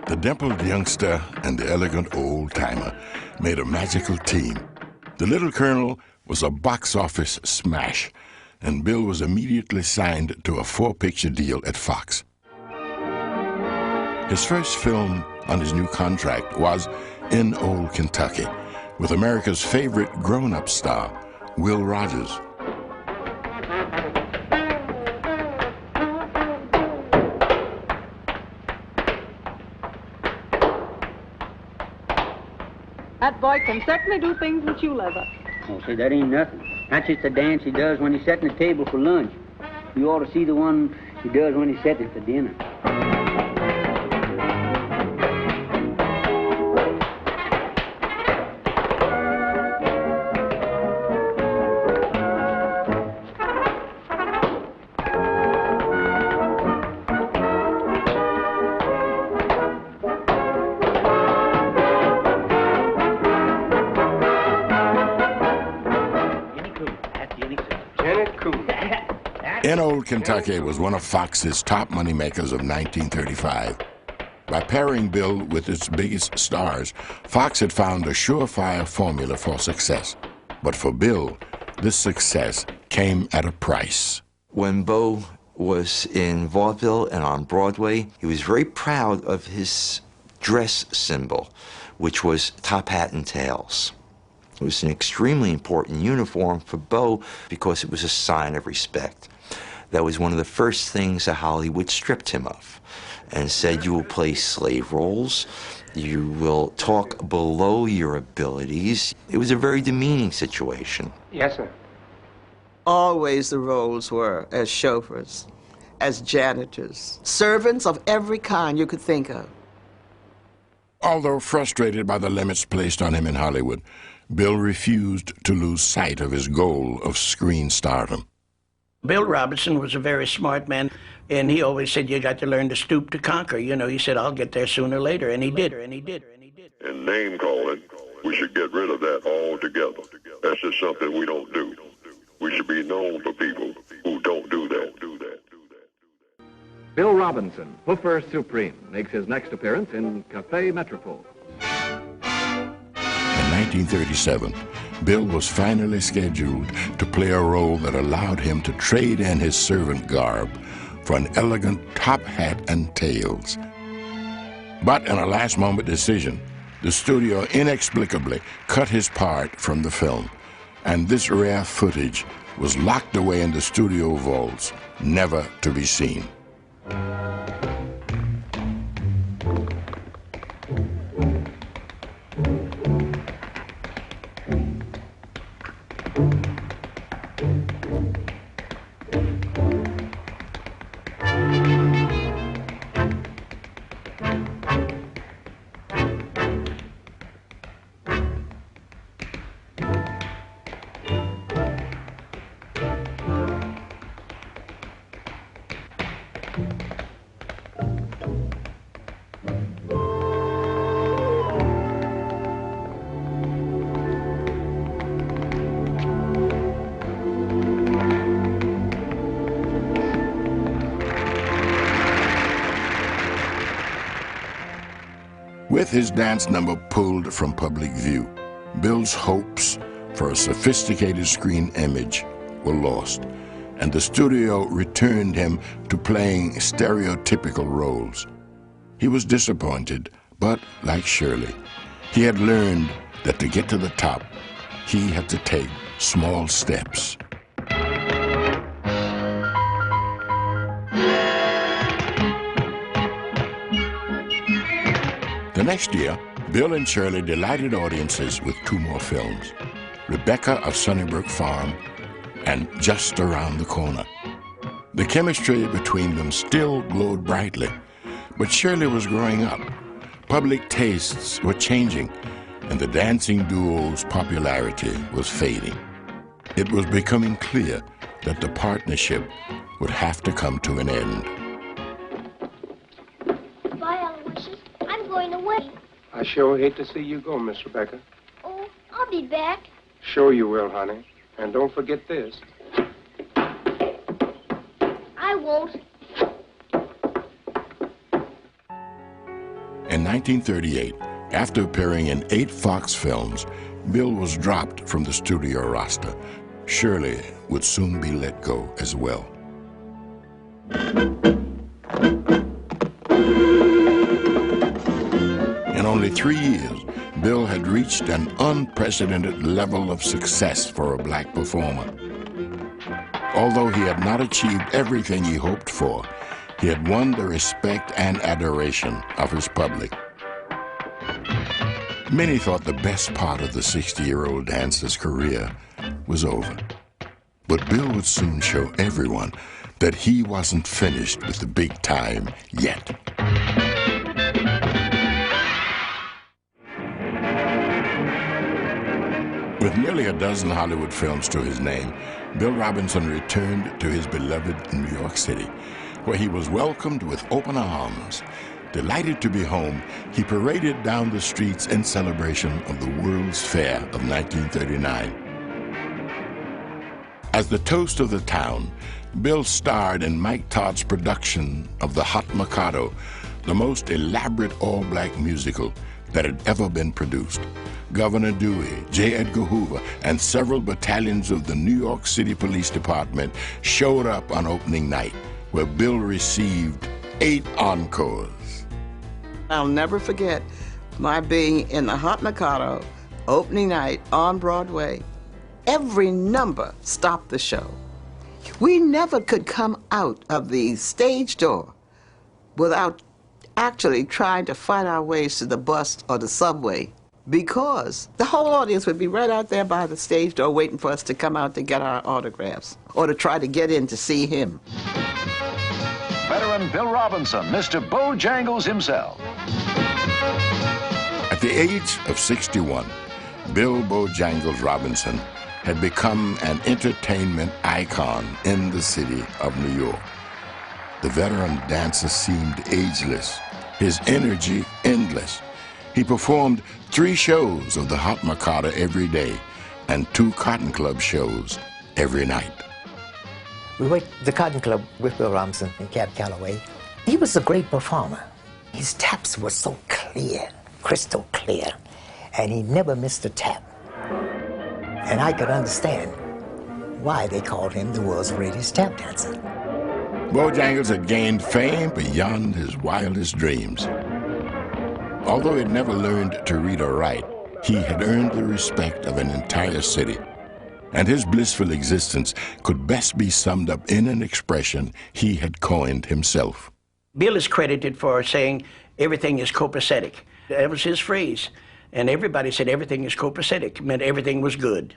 The dimpled youngster and the elegant old-timer made a magical team. The Little Colonel was a box office smash, and Bill was immediately signed to a 4-picture deal at Fox. His first film on his new contract was In Old Kentucky, with America's favorite grown-up star, Will Rogers. That boy can certainly do things with you, Leather. Oh, say, that ain't nothing. That's just the dance he does when he's setting the table for lunch. You ought to see the one he does when he's setting for dinner. In Old Kentucky was one of Fox's top moneymakers of 1935. By pairing Bill with its biggest stars, Fox had found a surefire formula for success. But for Bill, this success came at a price. When Bo was in vaudeville and on Broadway, he was very proud of his dress symbol, which was top hat and tails. It was an extremely important uniform for Bo because it was a sign of respect. That was one of the first things that Hollywood stripped him of and said, you will play slave roles, you will talk below your abilities. It was a very demeaning situation. Yes, sir. Always the roles were as chauffeurs, as janitors, servants of every kind you could think of. Although frustrated by the limits placed on him in Hollywood, Bill refused to lose sight of his goal of screen stardom. Bill Robinson was a very smart man, and he always said, you got to learn to stoop to conquer. You know, he said, I'll get there sooner or later, and he did. And name calling, we should get rid of that altogether. That's just something we don't do. We should be known for people who don't do that. Bill Robinson, Poofer Supreme, makes his next appearance in Café Metropole. In 1937, Bill was finally scheduled to play a role that allowed him to trade in his servant garb for an elegant top hat and tails. But in a last-moment decision, the studio inexplicably cut his part from the film, and this rare footage was locked away in the studio vaults, never to be seen. With his dance number pulled from public view, Bill's hopes for a sophisticated screen image were lost, and the studio returned him to playing stereotypical roles. He was disappointed, but like Shirley, he had learned that to get to the top, he had to take small steps. The next year, Bill and Shirley delighted audiences with two more films, Rebecca of Sunnybrook Farm and Just Around the Corner. The chemistry between them still glowed brightly, but Shirley was growing up. Public tastes were changing, and the dancing duo's popularity was fading. It was becoming clear that the partnership would have to come to an end. I sure hate to see you go, Miss Rebecca. Oh, I'll be back. Sure you will, honey. And don't forget this. I won't. In 1938, after appearing in 8 Fox films, Bill was dropped from the studio roster. Shirley would soon be let go as well. In only 3 years, Bill had reached an unprecedented level of success for a black performer. Although he had not achieved everything he hoped for, he had won the respect and adoration of his public. Many thought the best part of the 60-year-old dancer's career was over. But Bill would soon show everyone that he wasn't finished with the big time yet. With nearly a dozen Hollywood films to his name, Bill Robinson returned to his beloved New York City, where he was welcomed with open arms. Delighted to be home, he paraded down the streets in celebration of the World's Fair of 1939. As the toast of the town, Bill starred in Mike Todd's production of The Hot Mikado, the most elaborate all-black musical that had ever been produced. Governor Dewey, J. Edgar Hoover, and several battalions of the New York City Police Department showed up on opening night, where Bill received 8 encores. I'll never forget my being in the Hot Mikado opening night on Broadway. Every number stopped the show. We never could come out of the stage door without actually trying to find our ways to the bus or the subway, because the whole audience would be right out there by the stage door waiting for us to come out to get our autographs or to try to get in to see him. Veteran Bill Robinson, Mr. Bojangles himself. At the age of 61, Bill Bojangles Robinson had become an entertainment icon in the city of New York. The veteran dancer seemed ageless, his energy endless. He performed 3 shows of the Hot Mikado every day and 2 Cotton Club shows every night. We went to the Cotton Club with Bill Robinson and Cab Calloway. He was a great performer. His taps were so clear, crystal clear, and he never missed a tap. And I could understand why they called him the world's greatest tap dancer. Bojangles had gained fame beyond his wildest dreams. Although he had never learned to read or write, he had earned the respect of an entire city. And his blissful existence could best be summed up in an expression he had coined himself. Bill is credited for saying everything is copacetic. That was his phrase. And everybody said everything is copacetic, meant everything was good.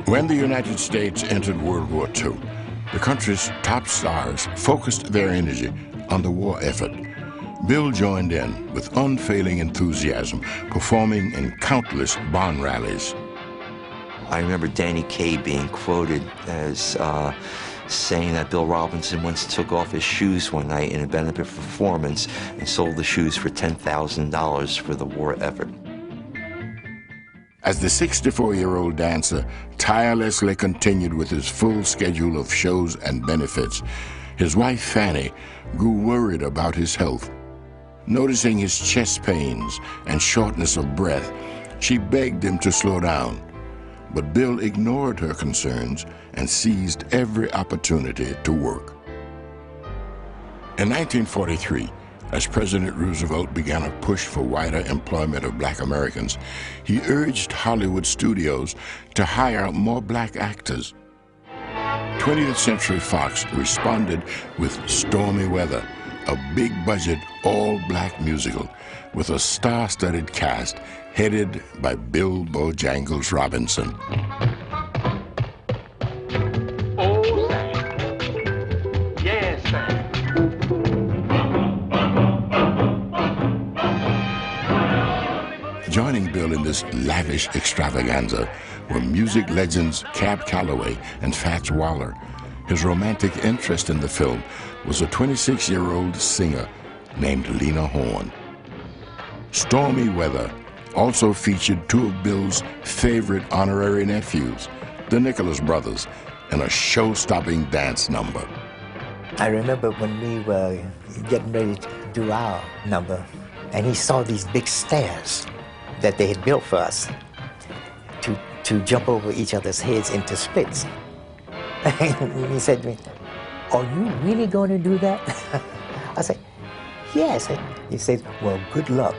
When the United States entered World War II, the country's top stars focused their energy on the war effort. Bill joined in with unfailing enthusiasm, performing in countless barn rallies. I remember Danny Kaye being quoted as saying that Bill Robinson once took off his shoes one night in a benefit performance and sold the shoes for $10,000 for the war effort. As the 64-year-old dancer tirelessly continued with his full schedule of shows and benefits, his wife Fanny grew worried about his health. Noticing his chest pains and shortness of breath, she begged him to slow down. But Bill ignored her concerns and seized every opportunity to work. In 1943, as President Roosevelt began a push for wider employment of black Americans, he urged Hollywood studios to hire more black actors. 20th Century Fox responded with Stormy Weather, a big-budget, all-black musical with a star-studded cast headed by Bill Bojangles Robinson. Oh, Sam. Yes, Sam. Joining Bill in this lavish extravaganza were music legends Cab Calloway and Fats Waller. His romantic interest in the film was a 26-year-old singer named Lena Horne. Stormy Weather also featured two of Bill's favorite honorary nephews, the Nicholas brothers, in a show-stopping dance number. I remember when we were getting ready to do our number, and he saw these big stairs that they had built for us to jump over each other's heads into splits. And he said to me, "Are you really going to do that?" I said, "Yes." He said, "Well, good luck."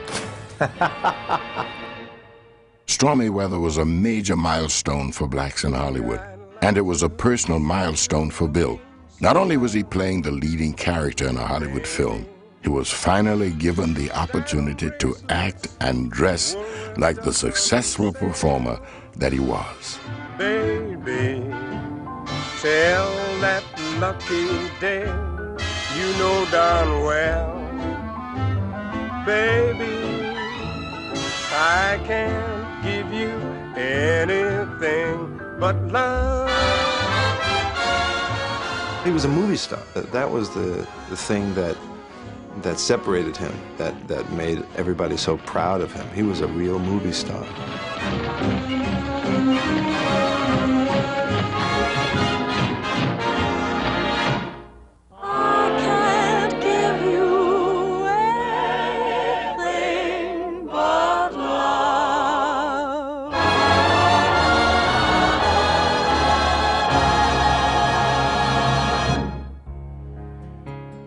Stormy Weather was a major milestone for blacks in Hollywood, and it was a personal milestone for Bill. Not only was he playing the leading character in a Hollywood film, he was finally given the opportunity to act and dress like the successful performer that he was. Baby, tell that lucky day you know darn well. Baby, I can't give you anything but love. He was a movie star. That was the thing that separated him, that made everybody so proud of him. He was a real movie star.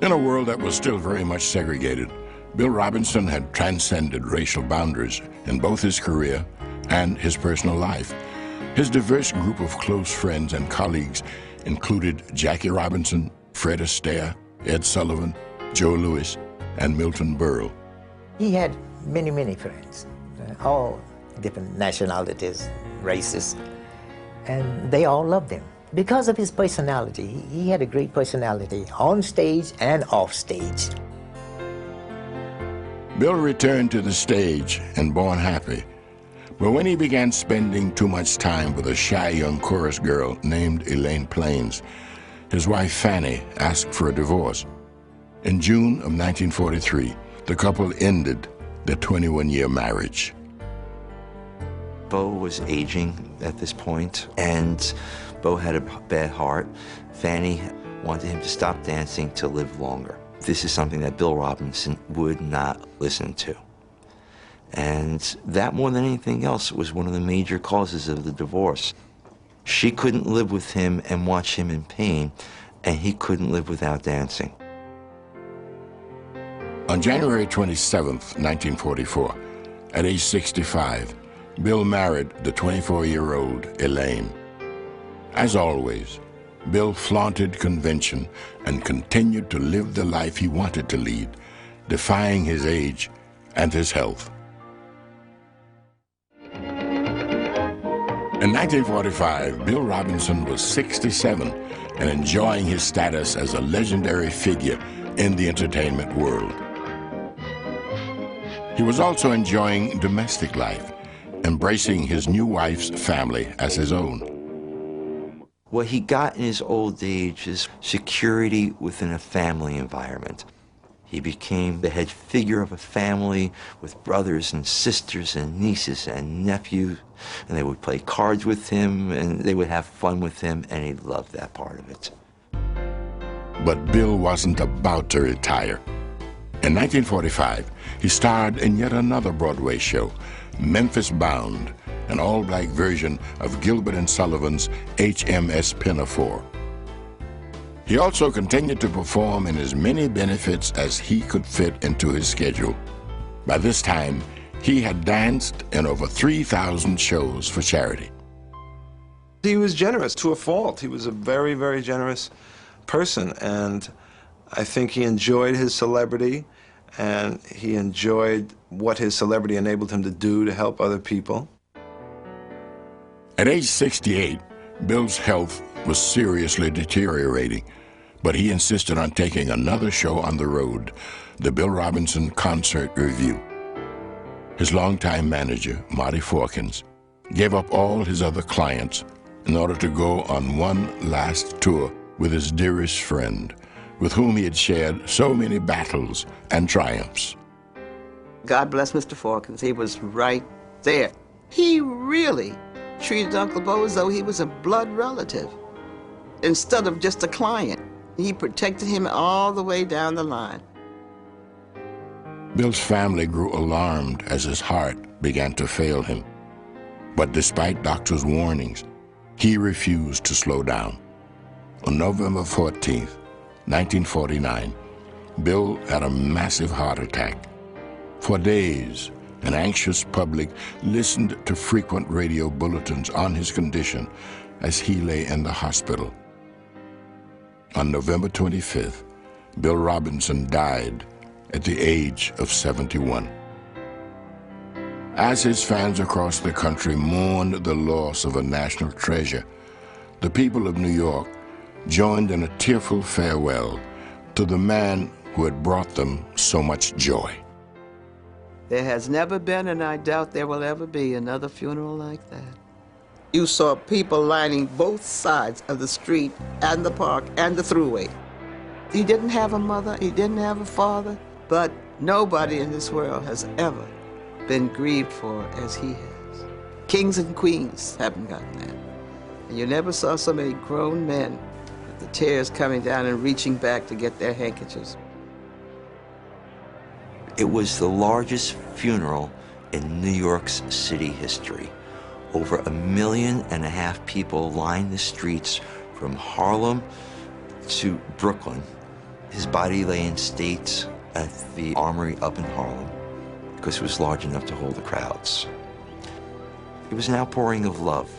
In a world that was still very much segregated, Bill Robinson had transcended racial boundaries in both his career and his personal life. His diverse group of close friends and colleagues included Jackie Robinson, Fred Astaire, Ed Sullivan, Joe Louis, and Milton Berle. He had many, many friends, all different nationalities, races, and they all loved him. Because of his personality, he had a great personality on stage and off stage. Bill returned to the stage and born happy. But when he began spending too much time with a shy young chorus girl named Elaine Plains, his wife Fanny asked for a divorce. In June of 1943, the couple ended their 21-year marriage. Bo was aging at this point, and Bo had a bad heart. Fanny wanted him to stop dancing to live longer. This is something that Bill Robinson would not listen to. And that, more than anything else, was one of the major causes of the divorce. She couldn't live with him and watch him in pain, and he couldn't live without dancing. On January 27, 1944, at age 65, Bill married the 24-year-old Elaine. As always, Bill flaunted convention and continued to live the life he wanted to lead, defying his age and his health. In 1945, Bill Robinson was 67 and enjoying his status as a legendary figure in the entertainment world. He was also enjoying domestic life, embracing his new wife's family as his own. What he got in his old age is security within a family environment. He became the head figure of a family with brothers and sisters and nieces and nephews, and they would play cards with him, and they would have fun with him, and he loved that part of it. But Bill wasn't about to retire. In 1945, he starred in yet another Broadway show, Memphis Bound, an all-black version of Gilbert and Sullivan's HMS Pinafore. He also continued to perform in as many benefits as he could fit into his schedule. By this time, he had danced in over 3,000 shows for charity. He was generous to a fault. He was a very, very generous person, and I think he enjoyed his celebrity, and he enjoyed what his celebrity enabled him to do to help other people. At age 68, Bill's health was seriously deteriorating, but he insisted on taking another show on the road, the Bill Robinson Concert Review. His longtime manager, Marty Forkins, gave up all his other clients in order to go on one last tour with his dearest friend, with whom he had shared so many battles and triumphs. God bless Mr. Forkins. He was right there. He really treated Uncle Bo as though he was a blood relative instead of just a client. He protected him all the way down the line. Bill's family grew alarmed as his heart began to fail him. But despite doctors' warnings, he refused to slow down. On November 14th, 1949, Bill had a massive heart attack. For days, an anxious public listened to frequent radio bulletins on his condition as he lay in the hospital. On November 25th, Bill Robinson died at the age of 71. As his fans across the country mourned the loss of a national treasure, the people of New York joined in a tearful farewell to the man who had brought them so much joy. There has never been, and I doubt there will ever be, another funeral like that. You saw people lining both sides of the street and the park and the thruway. He didn't have a mother, he didn't have a father, but nobody in this world has ever been grieved for as he has. Kings and queens haven't gotten that. And you never saw so many grown men with the tears coming down and reaching back to get their handkerchiefs. It was the largest funeral in New York's city history. Over 1.5 million people lined the streets from Harlem to Brooklyn. His body lay in state at the Armory up in Harlem because it was large enough to hold the crowds. It was an outpouring of love.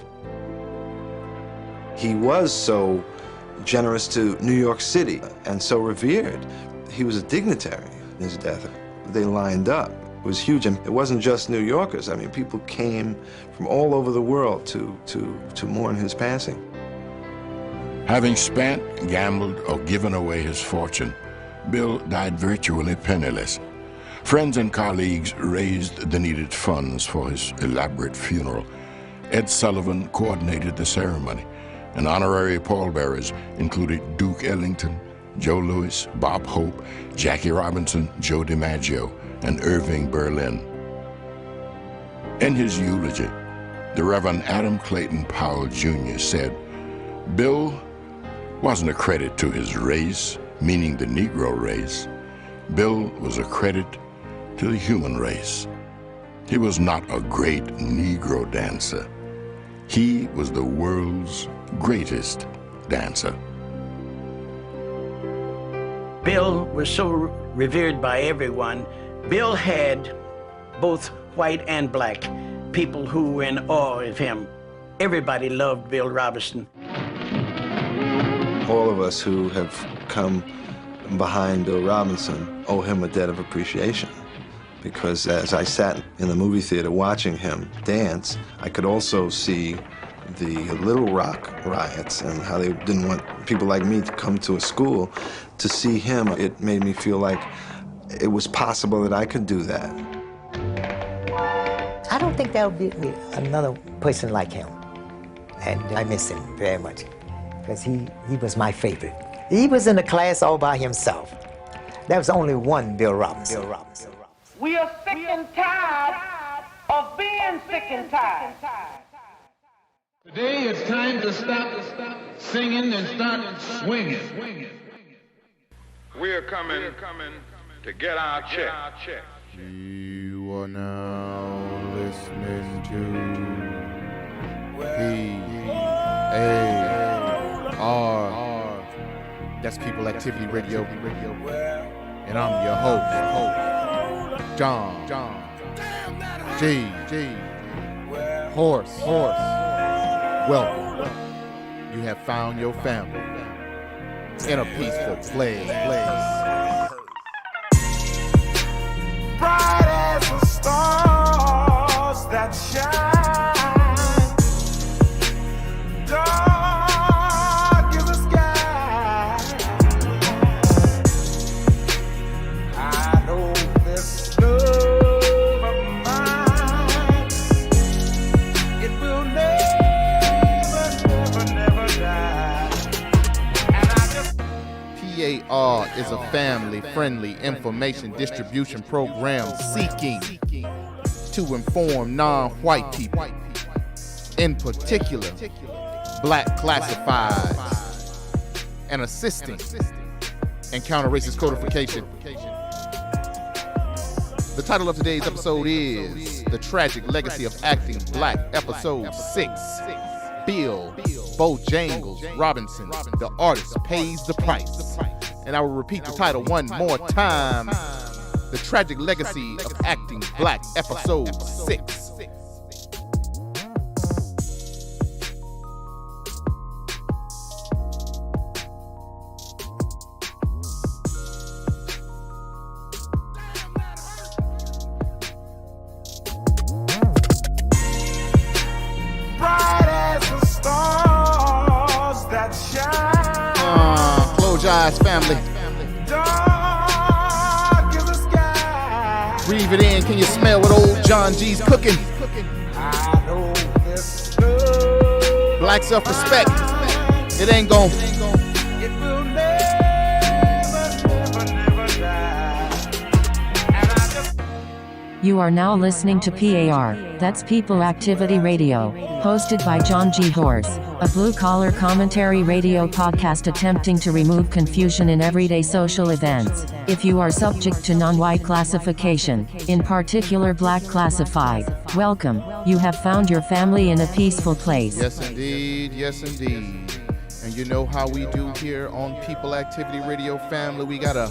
He was so generous to New York City and so revered. He was a dignitary in his death. They lined up. It was huge, and it wasn't just New Yorkers. I mean, people came from all over the world to mourn his passing. Having spent, gambled, or given away his fortune, Bill died virtually penniless. Friends and colleagues raised the needed funds for his elaborate funeral. Ed Sullivan coordinated the ceremony, and honorary pallbearers included Duke Ellington, Joe Louis, Bob Hope, Jackie Robinson, Joe DiMaggio, and Irving Berlin. In his eulogy, the Reverend Adam Clayton Powell Jr. said, "Bill wasn't a credit to his race, meaning the Negro race. Bill was a credit to the human race. He was not a great Negro dancer. He was the world's greatest dancer. Bill was so revered by everyone. Bill had both white and black people who were in awe of him. Everybody loved Bill Robinson. All of us who have come behind Bill Robinson owe him a debt of appreciation. Because as I sat in the movie theater watching him dance, I could also see the Little Rock riots and how they didn't want people like me to come to a school. To see him, it made me feel like it was possible that I could do that. I don't think there'll be another person like him. And I miss him very much because he was my favorite. He was in a class all by himself. There was only one Bill Robinson. We are sick and tired of being sick and tired. Today it's time to stop singing and start swinging. We're coming to get our check. You are now listening to P.A.R. That's People Activity Radio. And I'm your host, JohnGHorse. Welcome. You have found your family in a peaceful place. Bright as the stars that shine, dark as the sky. I know this love of mine, it will never die. And I just P.A.R. is a family-friendly information distribution program seeking to inform non-white people, in particular black classifieds, and assisting in counter-racist codification. The title of today's episode is The Tragic Legacy of Acting Black, Episode 6. Bill Bojangles Robinson, the artist, pays the price. And I will repeat the title one more time. The Tragic Legacy of Acting Black, Episode 6. bright as the stars that shine. Close your eyes, family. Dark as the sky. Breathe it in. Can you smell what old John G's cooking? I know this love. Black self-respect. It ain't gon' It will never die. And I just You are now listening to P.A.R. That's People Activity Radio, hosted by JohnGHorse, a blue-collar commentary radio podcast attempting to remove confusion in everyday social events. If you are subject to non-white classification, in particular black classified, welcome. You have found your family in a peaceful place. Yes, indeed. Yes, indeed. And you know how we do here on People Activity Radio family. We gotta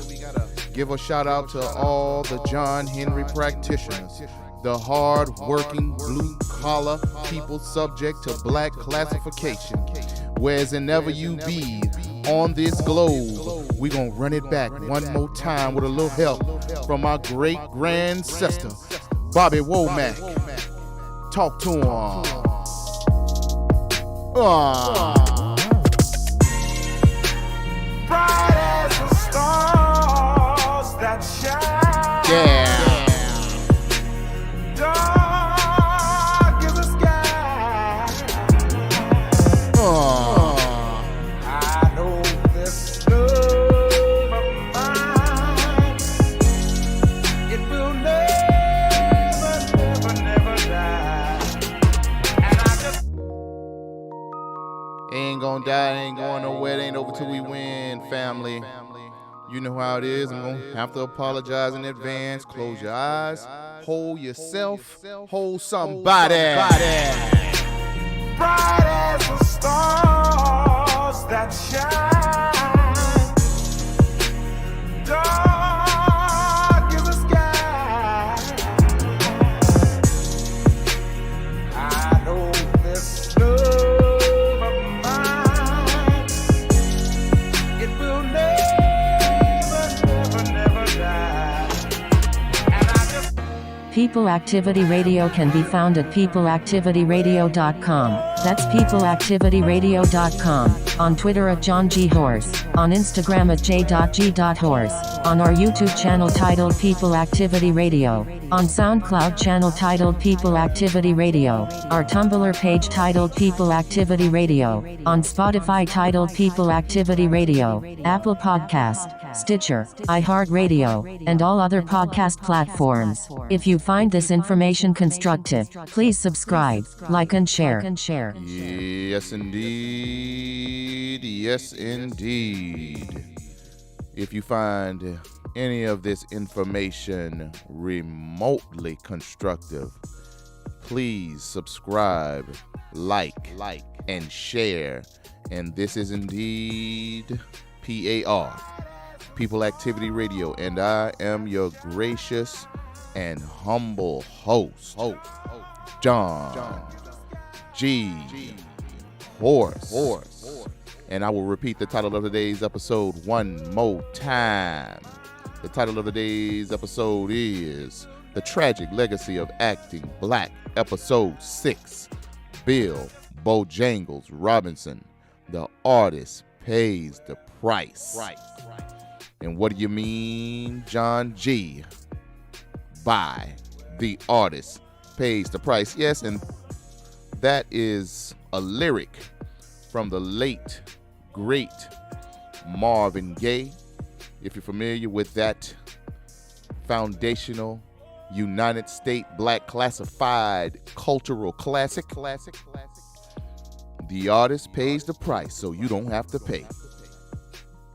give a shout out to all the John Henry practitioners, the hard-working blue-collar people subject to black classification. Wherever you be on this globe, we gonna run it back one more time with a little help from my great-grandsister, Bobby Womack. Talk to him. bright as the stars that shine. Yeah. Dark as the sky. I know this love of mine. It will never die. And I just Ain't gonna die, ain't going nowhere, it ain't over till we win, family. You know how it is, I'm gonna have to apologize in advance. Close your eyes, hold yourself, hold somebody. bright as the stars that shine, dark as the sky. I know this love of mine, it will never die. And I just People Activity Radio can be found at peopleactivityradio.com. That's peopleactivityradio.com. On Twitter at JohnGHorse. On Instagram at j.g.horse. On our YouTube channel titled People Activity Radio. On SoundCloud channel titled People Activity Radio. Our Tumblr page titled People Activity Radio. On Spotify titled People Activity Radio. Apple Podcast, Stitcher, iHeartRadio, and all other podcast platforms. If you find this information constructive, please subscribe, like and share. Yes, indeed. Yes, indeed. If you find any of this information remotely constructive, please subscribe, like, and share. And this is indeed P.A.R. People Activity Radio, and I am your gracious and humble host, John G. Horse. And I will repeat the title of today's episode one more time. The title of today's episode is The Tragic Legacy of Acting Black, Episode 6. Bill Bojangles Robinson, the artist pays the price. And what do you mean, John G, by the artist pays the price? Yes, and that is a lyric from the late, great Marvin Gaye. If you're familiar with that foundational United States Black classified cultural classic, the artist pays the price so you don't have to pay.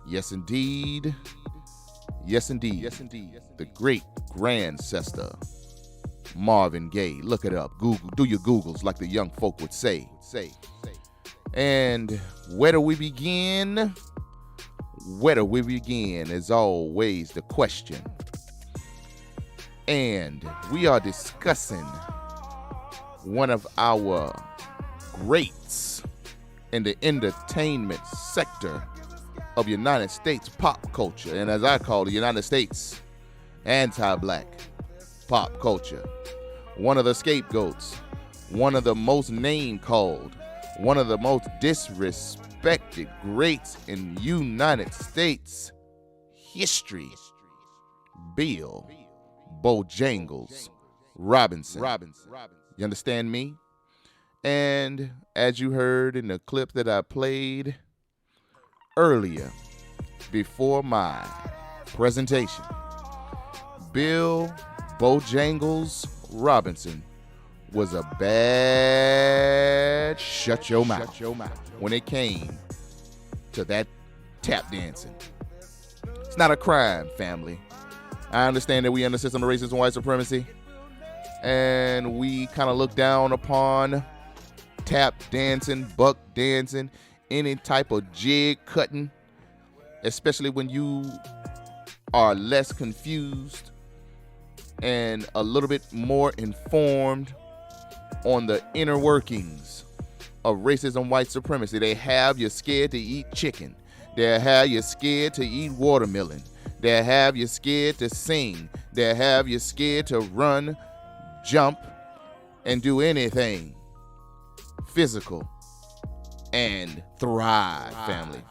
Yes, indeed. Yes, indeed. The great grandcestor Marvin Gaye. Look it up. Google. Do your Googles, like the young folk would say. And where do we begin? Where do we begin is always the question. And we are discussing one of our greats in the entertainment sector of United States pop culture, and as I call the United States anti-black pop culture. One of the scapegoats, one of the most name-called, one of the most disrespected greats in United States history, Bill Bojangles Robinson. You understand me? And as you heard in the clip that I played earlier, before my presentation, Bill Bojangles Robinson was a bad shut your mouth when it came to that tap dancing. It's not a crime, family. I understand that we in the system of racism, white supremacy, and we kind of look down upon tap dancing, buck dancing, any type of jig cutting, especially when you are less confused and a little bit more informed on the inner workings of racism, white supremacy. They have you scared to eat chicken. They have you scared to eat watermelon. They have you scared to sing. They have you scared to run, jump, and do anything physical and thrive, family.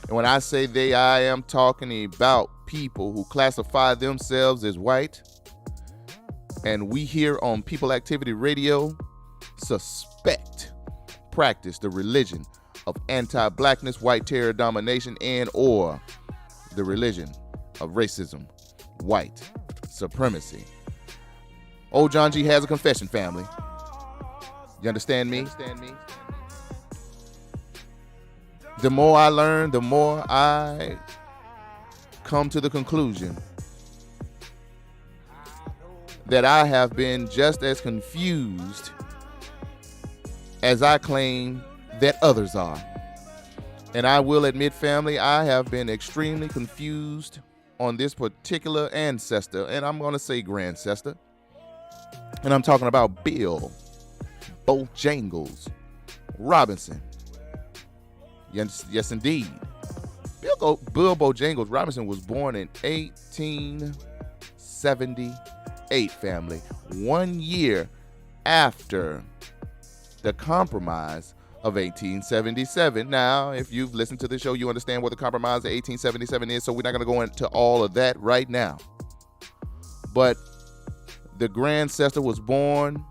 And when I say they, I am talking about people who classify themselves as white. And we here on People Activity Radio practice the religion of anti-blackness, white terror domination, and or the religion of racism, white supremacy. Old John G has a confession, family. You understand me? The more I learn, the more I come to the conclusion that I have been just as confused as I claim that others are. And I will admit, family, I have been extremely confused on this particular ancestor, and I'm going to say grandcestor. And I'm talking about Bill Bojangles Robinson. Yes, indeed. Bill Bojangles Robinson was born in 1878, family, 1 year after the Compromise of 1877. Now, if you've listened to the show, you understand what the Compromise of 1877 is, so we're not going to go into all of that right now. But the grandcestor was born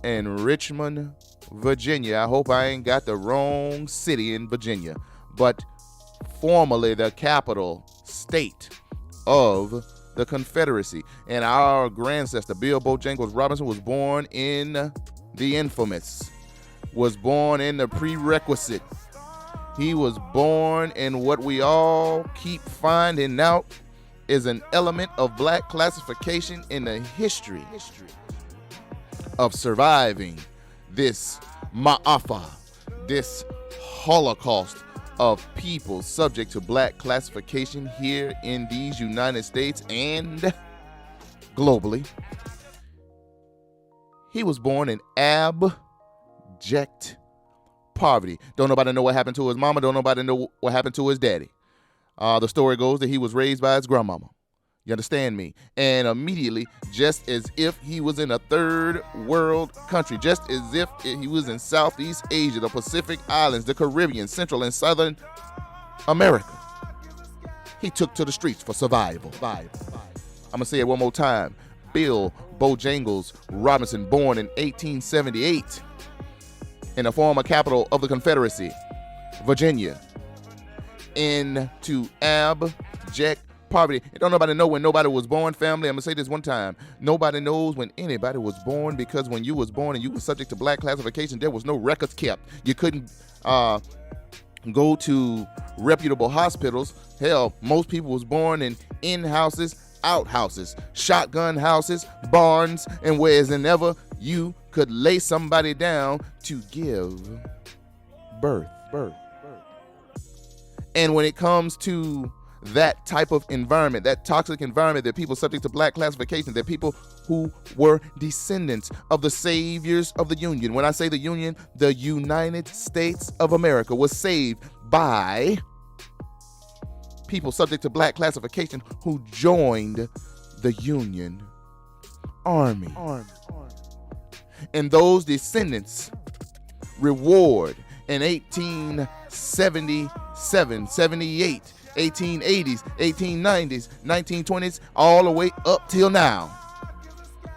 in Richmond, Virginia. I hope I ain't got the wrong city in Virginia, but formerly the capital state of the Confederacy. And our grandcestor, Bill Bojangles Robinson, was born in the infamous, was born in the prerequisite. He was born in what we all keep finding out is an element of black classification in the history of surviving this ma'afa, this Holocaust of people subject to black classification here in these United States and globally. He was born in abject poverty. Don't nobody know what happened to his mama. Don't nobody know what happened to his daddy. The story goes that he was raised by his grandmama. You understand me? And immediately, just as if he was in a third world country, just as if he was in Southeast Asia, the Pacific Islands, the Caribbean, Central and Southern America, he took to the streets for survival. I'm going to say it one more time. Bill Bojangles Robinson, born in 1878 in the former capital of the Confederacy, Virginia, into abject poverty. And don't nobody know when nobody was born, family. I'm going to say this one time. Nobody knows when anybody was born, because when you was born and you were subject to black classification, there was no records kept. You couldn't go to reputable hospitals. Hell, most people was born in in-houses, outhouses, shotgun houses, barns, and wherever you could lay somebody down to give birth. And when it comes to that type of environment, that toxic environment, that people subject to black classification, that people who were descendants of the saviors of the Union. When I say the Union, the United States of America was saved by people subject to black classification who joined the Union Army. And those descendants reward in 1877, 78, 1880s, 1890s, 1920s, all the way up till now,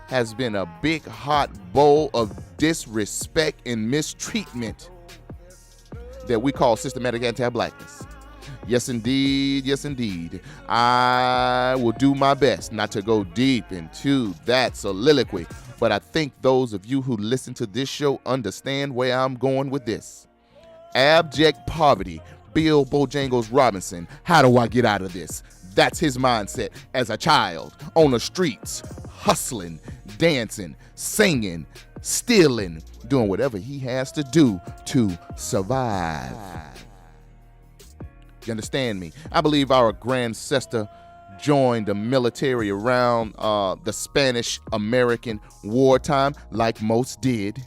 has been a big hot bowl of disrespect and mistreatment that we call systematic anti-blackness. Yes, indeed. Yes, indeed. I will do my best not to go deep into that soliloquy, but I think those of you who listen to this show understand where I'm going with this. Abject poverty. Bill Bojangles Robinson. How do I get out of this? That's his mindset as a child on the streets, hustling, dancing, singing, stealing, doing whatever he has to do to survive. You understand me? I believe our grandcestor joined the military around the Spanish-American wartime, like most did,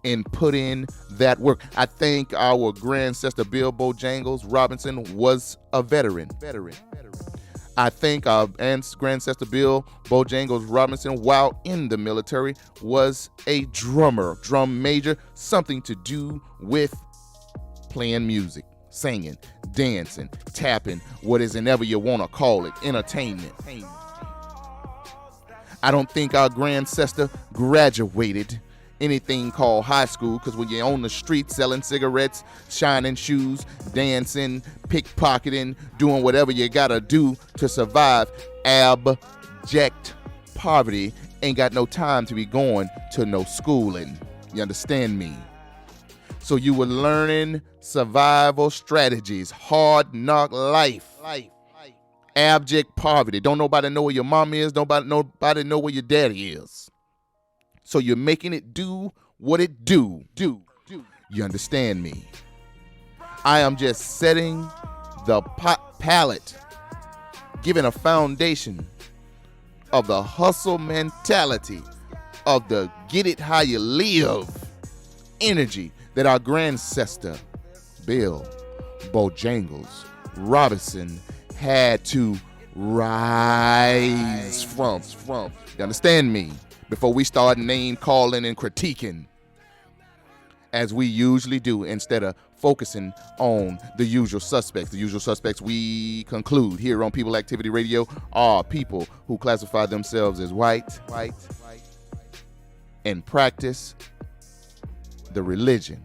and put in that work. I think our grandcestor Bill Bojangles Robinson was a veteran. I think our grandcestor Bill Bojangles Robinson, while in the military, was a drummer, drum major, something to do with playing music, singing, dancing, tapping, whatever you want to call it, entertainment. I don't think our grandcestor graduated anything called high school, because when you're on the street selling cigarettes, shining shoes, dancing, pickpocketing, doing whatever you gotta do to survive, abject poverty, ain't got no time to be going to no schooling. You understand me? So you were learning survival strategies, hard knock life. Abject poverty. Don't nobody know where your mom is. Nobody know where your daddy is. So you're making it do what it do. You understand me? I am just setting the palette, giving a foundation of the hustle mentality, of the get it how you live energy that our grandsestor Bill Bojangles Robinson had to rise from. You understand me? Before we start name calling and critiquing, as we usually do, instead of focusing on the usual suspects. The usual suspects, we conclude here on People Activity Radio, are people who classify themselves as white, and practice the religion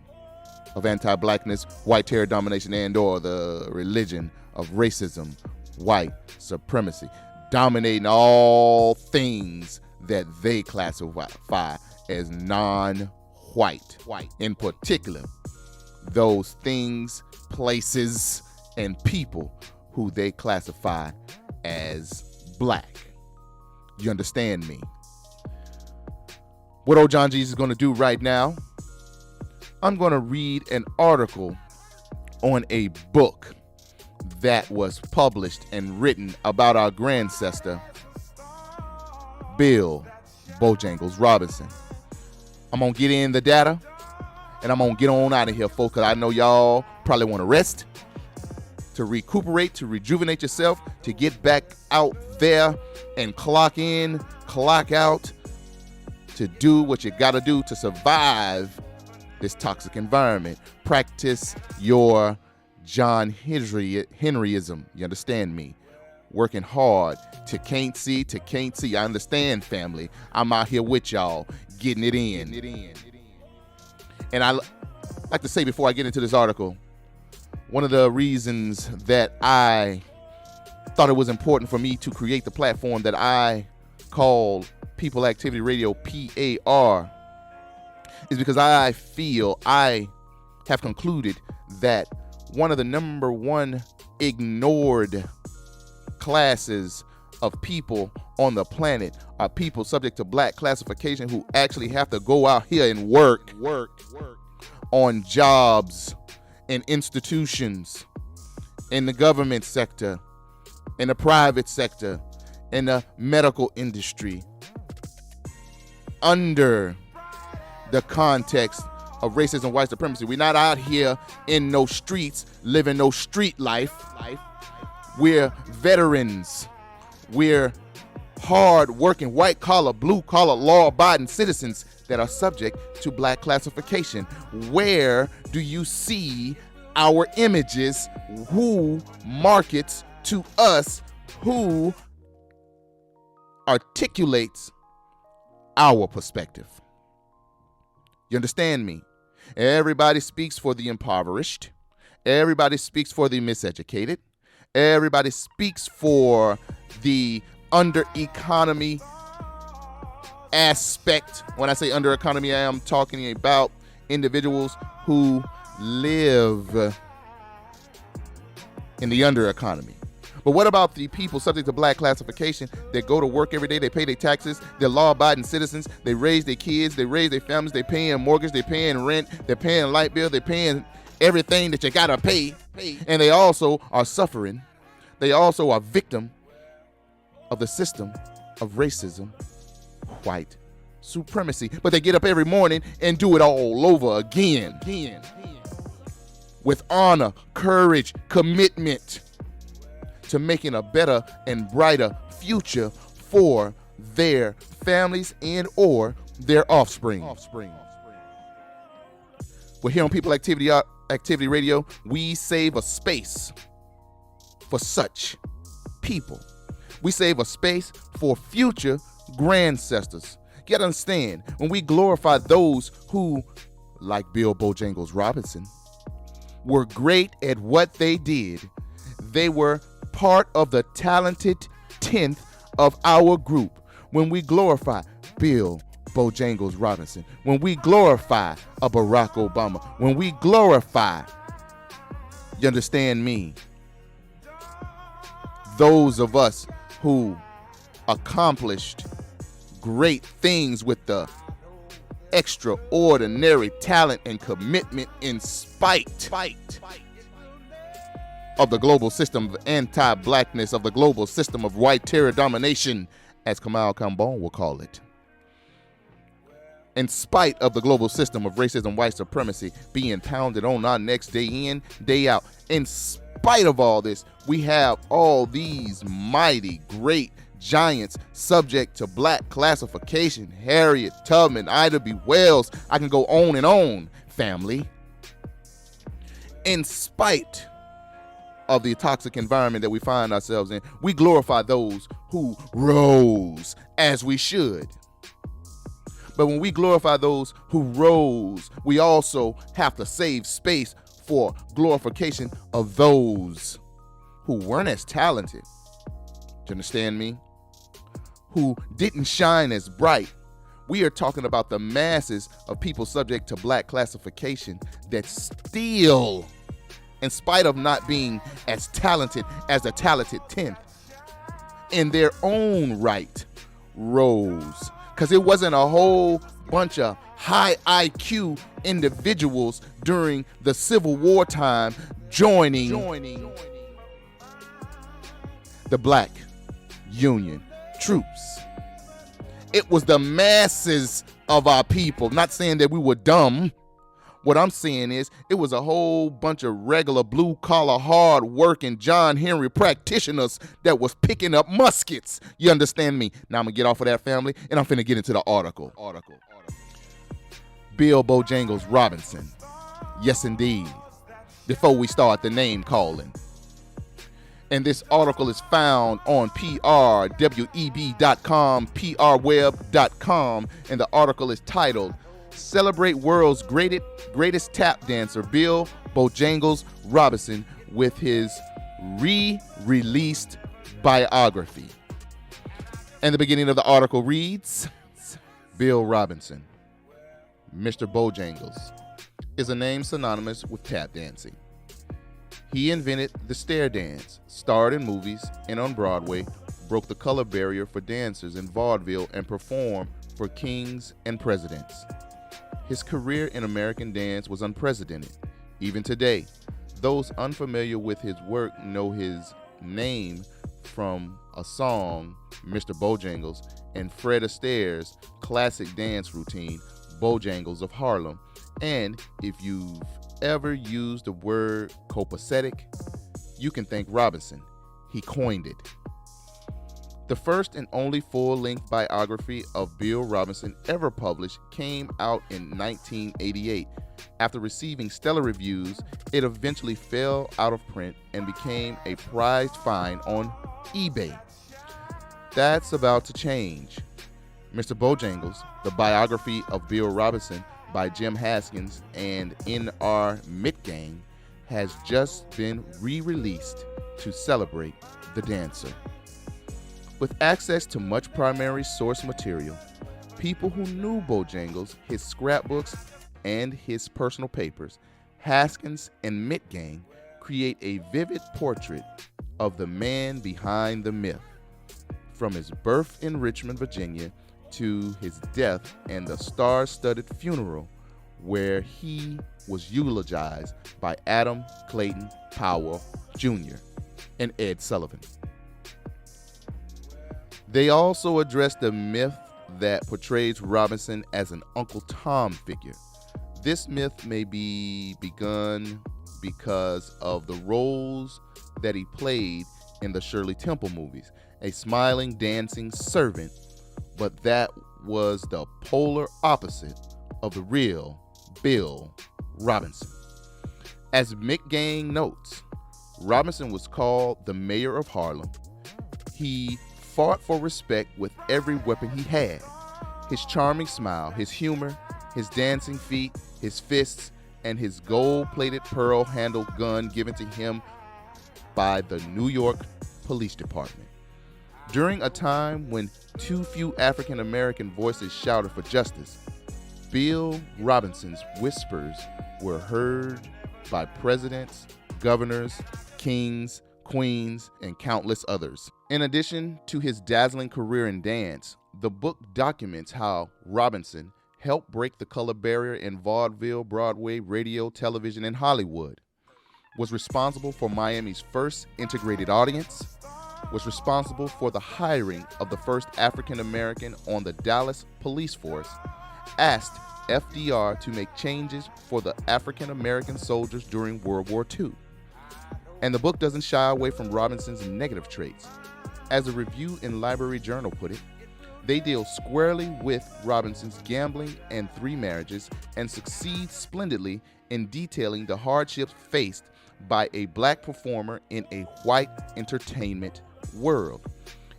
of anti-blackness, white terror domination, and or the religion of racism, white supremacy, dominating all things that they classify as non-white. In particular, those things, places, and people who they classify as black. You understand me? What old John G is going to do right now, I'm going to read an article on a book that was published and written about our grandsestor, Bill Bojangles Robinson. I'm going to get in the data, and I'm going to get on out of here, folks, because I know y'all probably want to rest, to recuperate, to rejuvenate yourself, to get back out there and clock in, clock out, to do what you got to do to survive this toxic environment. Practice your John Henryism. You understand me? Working hard to can't see. I understand, family. I'm out here with y'all, getting it in. And I like to say before I get into this article, one of the reasons that I thought it was important for me to create the platform that I call People Activity Radio, P.A.R., is because I feel I have concluded that one of the number one ignored classes of people on the planet are people subject to black classification who actually have to go out here and work on jobs and institutions in the government sector, in the private sector, in the medical industry, under the context of racism, white supremacy. We're not out here in no streets living no street life. We're veterans. We're hard-working, white-collar, blue-collar, law-abiding citizens that are subject to black classification. Where do you see our images? Who markets to us? Who articulates our perspective? You understand me? Everybody speaks for the impoverished. Everybody speaks for the miseducated. Everybody speaks for the under economy aspect. When I say under economy, I am talking about individuals who live in the under economy. But what about the people subject to black classification that go to work every day, they pay their taxes, they're law-abiding citizens, they raise their kids, they raise their families, they're paying mortgage, they're paying rent, they're paying light bill, they're paying everything that you gotta pay, and they also are suffering. They also are victim of the system of racism, white supremacy. But they get up every morning and do it all over again. With honor, courage, commitment to making a better and brighter future for their families and or their offspring. We're here on People Activity Radio. We save a space for such people. We save a space for future grandsesters. You gotta understand, when we glorify those who, like Bill Bojangles Robinson, were great at what they did, they were part of the talented 10th of our group. When we glorify Bill Bojangles Robinson, when we glorify a Barack Obama, when we glorify, you understand me, those of us who accomplished great things with the extraordinary talent and commitment in spite of the global system of anti-blackness, of the global system of white terror domination, as Kamal Kambon will call it. In spite of the global system of racism, white supremacy being pounded on our necks day in, day out, in spite of all this, we have all these mighty, great giants subject to black classification. Harriet Tubman, Ida B. Wells, I can go on and on, family. In spite of the toxic environment that we find ourselves in, we glorify those who rose as we should. But when we glorify those who rose, we also have to save space for glorification of those who weren't as talented. Do you understand me? Who didn't shine as bright. We are talking about the masses of people subject to black classification that still, in spite of not being as talented as the talented 10th, in their own right, rose. Because it wasn't a whole bunch of high IQ individuals during the Civil War time joining the Black Union troops. It was the masses of our people. Not saying that we were dumb. What I'm saying is it was a whole bunch of regular blue-collar, hard-working John Henry practitioners that was picking up muskets. You understand me? Now I'm going to get off of that, family, and I'm finna get into the article. Bill Bojangles Robinson. Yes, indeed. Before we start the name calling. And this article is found on P.A.R, web.com, prweb.com, and the article is titled, Celebrate World's Greatest Tap Dancer, Bill Bojangles Robinson, with his re-released biography. And the beginning of the article reads, Bill Robinson, Mr. Bojangles, is a name synonymous with tap dancing. He invented the stair dance, starred in movies and on Broadway, broke the color barrier for dancers in vaudeville, and performed for kings and presidents. His career in American dance was unprecedented. Even today, those unfamiliar with his work know his name from a song, Mr. Bojangles, and Fred Astaire's classic dance routine, Bojangles of Harlem. And if you've ever used the word copacetic, you can thank Robinson. He coined it. The first and only full-length biography of Bill Robinson ever published came out in 1988. After receiving stellar reviews, it eventually fell out of print and became a prized find on eBay. That's about to change. Mr. Bojangles, the biography of Bill Robinson by Jim Haskins and N.R. Mitgang, has just been re-released to celebrate the dancer. With access to much primary source material, people who knew Bojangles, his scrapbooks, and his personal papers, Haskins and Mitgang create a vivid portrait of the man behind the myth. From his birth in Richmond, Virginia, to his death and the star-studded funeral where he was eulogized by Adam Clayton Powell Jr. and Ed Sullivan. They also address the myth that portrays Robinson as an Uncle Tom figure. This myth may be begun because of the roles that he played in the Shirley Temple movies, a smiling, dancing servant, but that was the polar opposite of the real Bill Robinson. As Mitgang notes, Robinson was called the mayor of Harlem. He fought for respect with every weapon he had. His charming smile, his humor, his dancing feet, his fists, and his gold-plated pearl-handled gun given to him by the New York Police Department. During a time when too few African-American voices shouted for justice, Bill Robinson's whispers were heard by presidents, governors, kings, queens, and countless others. In addition to his dazzling career in dance, the book documents how Robinson helped break the color barrier in vaudeville, Broadway, radio, television, and Hollywood, was responsible for Miami's first integrated audience, was responsible for the hiring of the first African American on the Dallas police force, asked FDR to make changes for the African American soldiers during World War II. And the book doesn't shy away from Robinson's negative traits. As a review in Library Journal put it, they deal squarely with Robinson's gambling and 3 marriages and succeed splendidly in detailing the hardships faced by a black performer in a white entertainment world.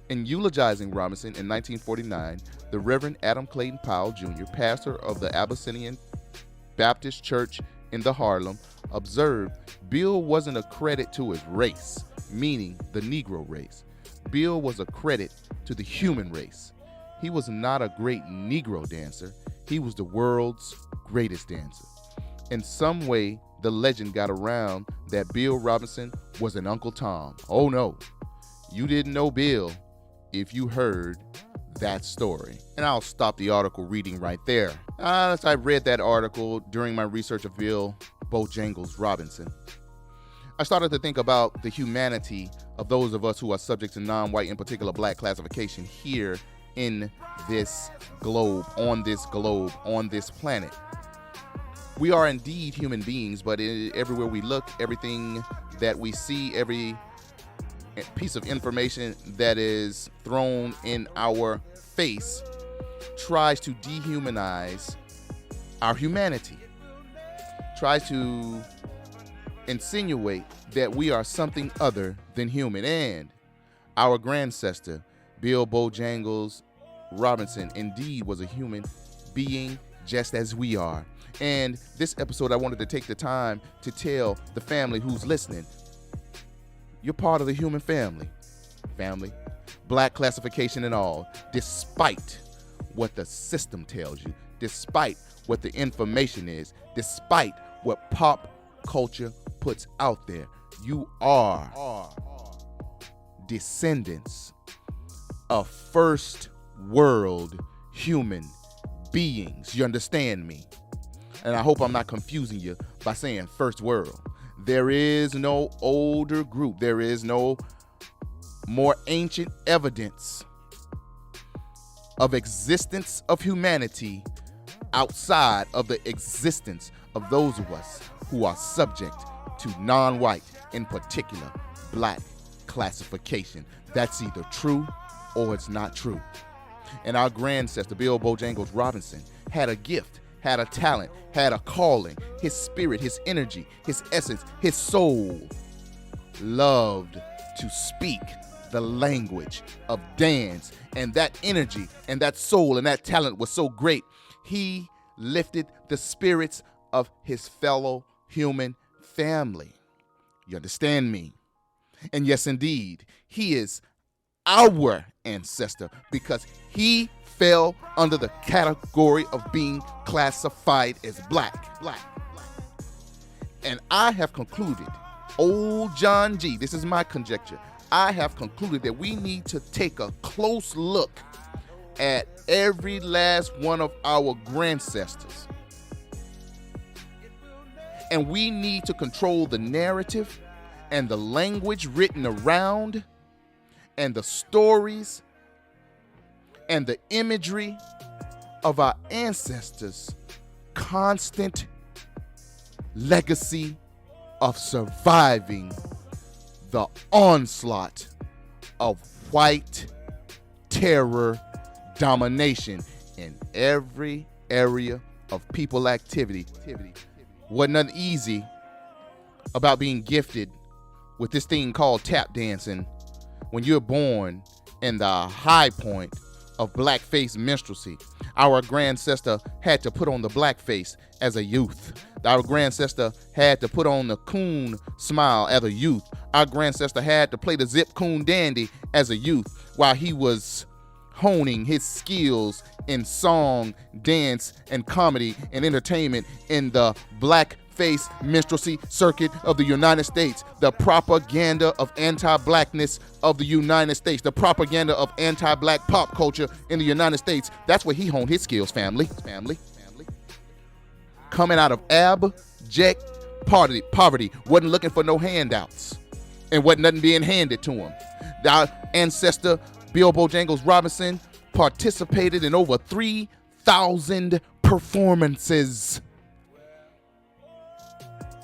In eulogizing Robinson in 1949, the Reverend Adam Clayton Powell Jr., pastor of the Abyssinian Baptist Church in the Harlem, observed Bill wasn't a credit to his race, meaning the Negro race. Bill was a credit to the human race. He was not a great Negro dancer. He was the world's greatest dancer. In some way, the legend got around that Bill Robinson was an Uncle Tom. Oh no, you didn't know Bill if you heard that story. And I'll stop the article reading right there. As I read that article during my research of Bill Bojangles Robinson, I started to think about the humanity of those of us who are subject to non-white, in particular black classification here in this globe, on this planet. We are indeed human beings, but everywhere we look, everything that we see, every piece of information that is thrown in our face tries to dehumanize our humanity, tries to insinuate that we are something other than human. And our grandsestor, Bill Bojangles Robinson, indeed was a human being just as we are. And this episode, I wanted to take the time to tell the family who's listening, you're part of the human family, black classification and all, despite what the system tells you, despite what the information is, despite what pop culture puts out there. You are descendants of first world human beings. You understand me? And I hope I'm not confusing you by saying first world. There is no older group. There is no more ancient evidence of existence of humanity outside of the existence of those of us who are subject to non-white, in particular, black classification. That's either true or it's not true. And our grandsestor, Bill Bojangles Robinson, had a gift, had a talent, had a calling. His spirit, his energy, his essence, his soul loved to speak the language of dance. And that energy and that soul and that talent was so great, he lifted the spirits of his fellow human family. You understand me? And yes, indeed, he is our ancestor because he fell under the category of being classified as black. And I have concluded, old John G., this is my conjecture, I have concluded that we need to take a close look at every last one of our grandsesters. And we need to control the narrative and the language written around and the stories and the imagery of our ancestors' constant legacy of surviving the onslaught of white terror domination in every area of people activity. Wasn't nothing easy about being gifted with this thing called tap dancing when you're born in the high point of blackface minstrelsy. Our grandsestor had to put on the blackface as a youth. Our grandsestor had to put on the coon smile as a youth. Our grandsestor had to play the zip coon dandy as a youth while he was honing his skills in song, dance, and comedy and entertainment in the blackface minstrelsy circuit of the United States, the propaganda of anti-blackness of the United States, the propaganda of anti-black pop culture in the United States. That's where he honed his skills, family. coming out of abject poverty, wasn't looking for no handouts, and wasn't nothing being handed to him. Our ancestor, Bill Bojangles Robinson, participated in over 3,000 performances.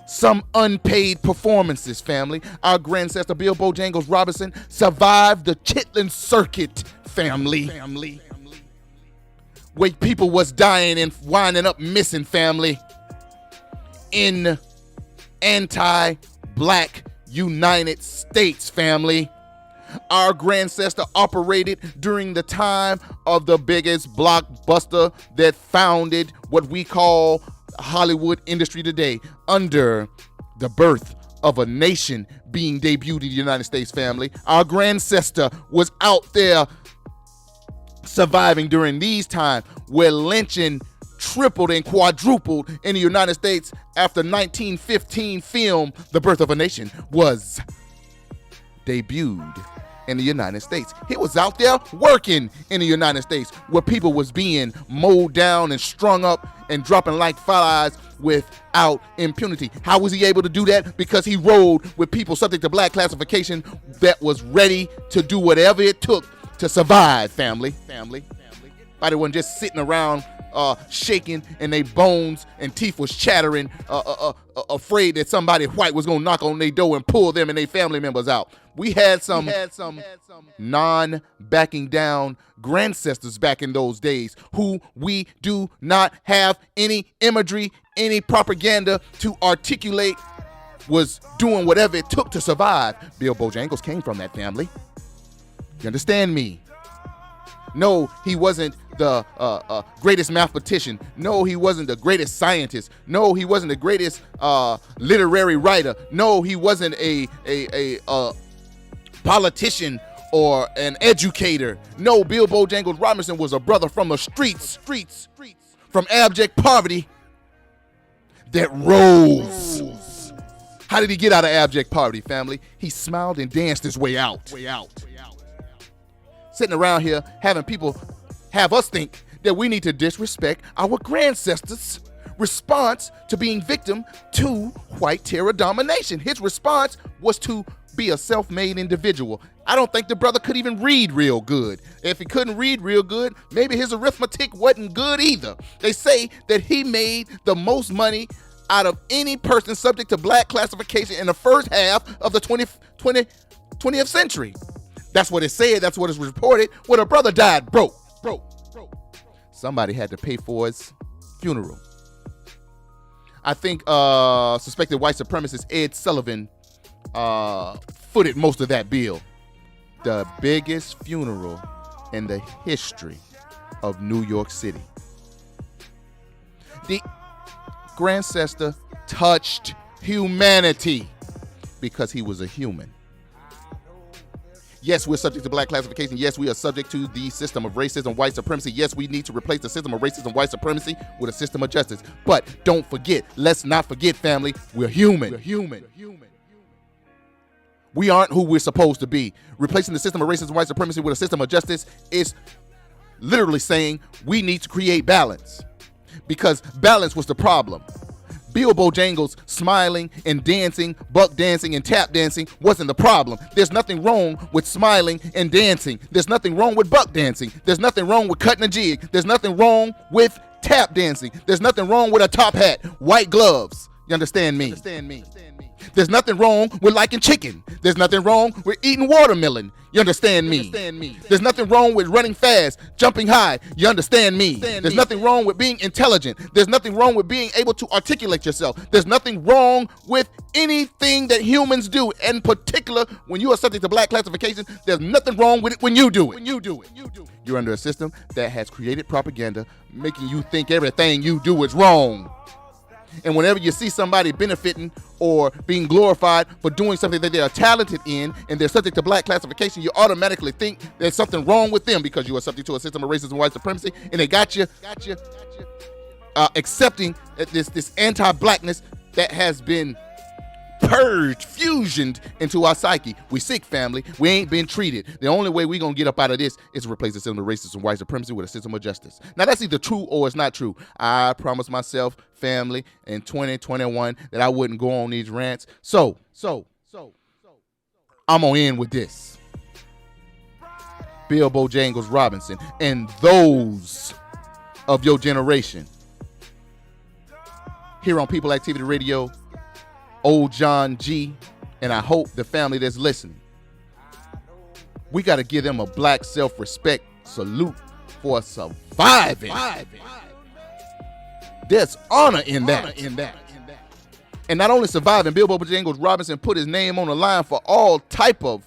Some unpaid performances, family. Our grandsister, Bill Bojangles Robinson, survived the Chitlin Circuit, family. Where people was dying and winding up missing, family. In anti-black United States, family. Our grandsister operated during the time of the biggest blockbuster that founded what we call Hollywood industry today, under the birth of a nation being debuted in the United States, family. Our grandsister was out there surviving during these times where lynching tripled and quadrupled in the United States after 1915 film The Birth of a Nation was debuted in the United States. He was out there working in the United States where people was being mowed down and strung up and dropping like flies without impunity. How was he able to do that? Because he rode with people subject to black classification that was ready to do whatever it took to survive, family. Everybody wasn't just sitting around shaking and they bones and teeth was chattering, afraid that somebody white was gonna knock on their door and pull them and their family members out. We had some non-backing down grandsters back in those days who we do not have any imagery, any propaganda to articulate, was doing whatever it took to survive. Bill Bojangles came from that family. You understand me? No, he wasn't the greatest mathematician. No, he wasn't the greatest scientist. No, he wasn't the greatest literary writer. No, he wasn't a politician or an educator. No, Bill Bojangles Robinson was a brother from the streets, from abject poverty that rose. How did he get out of abject poverty, family? He smiled and danced his way out. Sitting around here having people have us think that we need to disrespect our grandsters' response to being victim to white terror domination. His response was to be a self-made individual. I don't think the brother could even read real good. If he couldn't read real good, maybe his arithmetic wasn't good either. They say that he made the most money out of any person subject to black classification in the first half of the 20th century. That's what it said. That's what is reported. When a brother died broke. Somebody had to pay for his funeral. I think suspected white supremacist Ed Sullivan footed most of that bill. The biggest funeral in the history of New York City. The grandcestor touched humanity because he was a human. Yes, we're subject to black classification. Yes, we are subject to the system of racism, white supremacy. Yes, we need to replace the system of racism, white supremacy with a system of justice. But don't forget, let's not forget, family, we're human. We aren't who we're supposed to be. Replacing the system of racism, white supremacy with a system of justice is literally saying we need to create balance, because balance was the problem. Bill Bojangles smiling and dancing, buck dancing and tap dancing wasn't the problem. There's nothing wrong with smiling and dancing. There's nothing wrong with buck dancing. There's nothing wrong with cutting a jig. There's nothing wrong with tap dancing. There's nothing wrong with a top hat, white gloves. You understand me? There's nothing wrong with liking chicken. There's nothing wrong with eating watermelon. You understand me? There's nothing wrong with running fast, jumping high. You understand me? There's nothing wrong with being intelligent. There's nothing wrong with being able to articulate yourself. There's nothing wrong with anything that humans do. In particular, when you are subject to black classification, there's nothing wrong with it when you do it. You're under a system that has created propaganda, making you think everything you do is wrong. And whenever you see somebody benefiting or being glorified for doing something that they are talented in and they're subject to black classification, you automatically think there's something wrong with them because you are subject to a system of racism and white supremacy, and they got you accepting this anti-blackness that has been purged, fusioned into our psyche. We sick, family. We ain't been treated. The only way we gonna get up out of this is to replace the system of racism and white supremacy with a system of justice. Now that's either true or it's not true. I promised myself, family, in 2021 that I wouldn't go on these rants. So I'm gonna end with this. Bill Bojangles Robinson and those of your generation. Here on People Activity Radio, old John G, and I hope the family that's listening, we got to give them a black self-respect salute for surviving. There's honor in that. And not only surviving, Bill Bojangles Robinson put his name on the line for all type of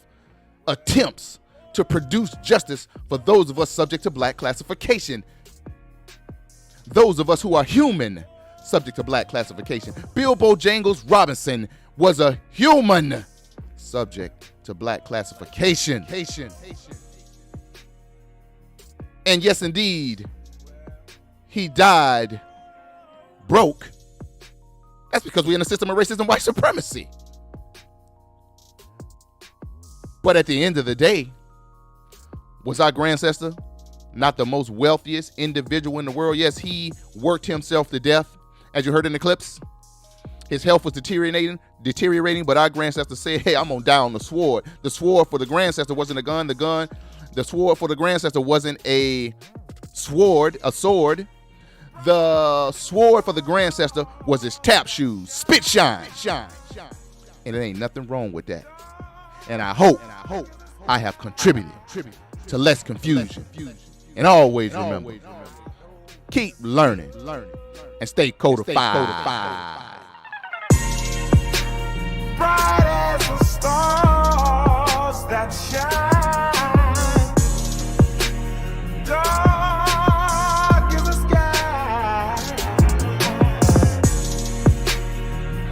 attempts to produce justice for those of us subject to black classification. Those of us who are human subject to black classification. Bill Bojangles Robinson was a human subject to black classification. And yes, indeed, he died broke. That's because we're in a system of racism and white supremacy. But at the end of the day, was our ancestor not the most wealthiest individual in the world? Yes, he worked himself to death. As you heard in the clips, his health was deteriorating, but our ancestor said, hey, I'm going to die on the sword. The sword for the ancestor wasn't a gun. The sword for the ancestor wasn't a sword. The sword for the ancestor was his tap shoes, spit shine. And it ain't nothing wrong with that. And I hope I have contributed to less confusion. And always remember, keep learning and stay codified. Bright as the stars that shine, dark as the sky.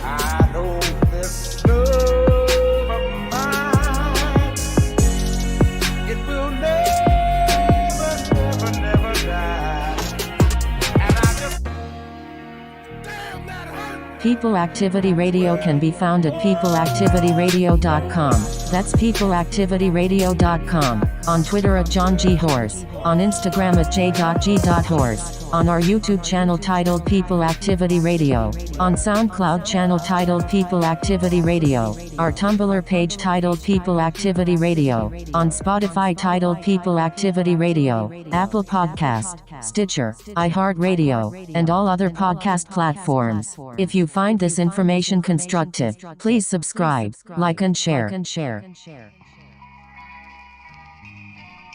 I know this love of mine, it will never die. And I just People Activity Radio can be found at peopleactivityradio.com. That's peopleactivityradio.com. On Twitter at JohnGHorse. On Instagram at j.g.horse. On our YouTube channel titled People Activity Radio. On SoundCloud channel titled People Activity Radio. Our Tumblr page titled People Activity Radio. On Spotify titled People Activity Radio. Apple Podcast, Stitcher, iHeartRadio, and all other podcast platforms. If you find this information constructive, please subscribe, like and share.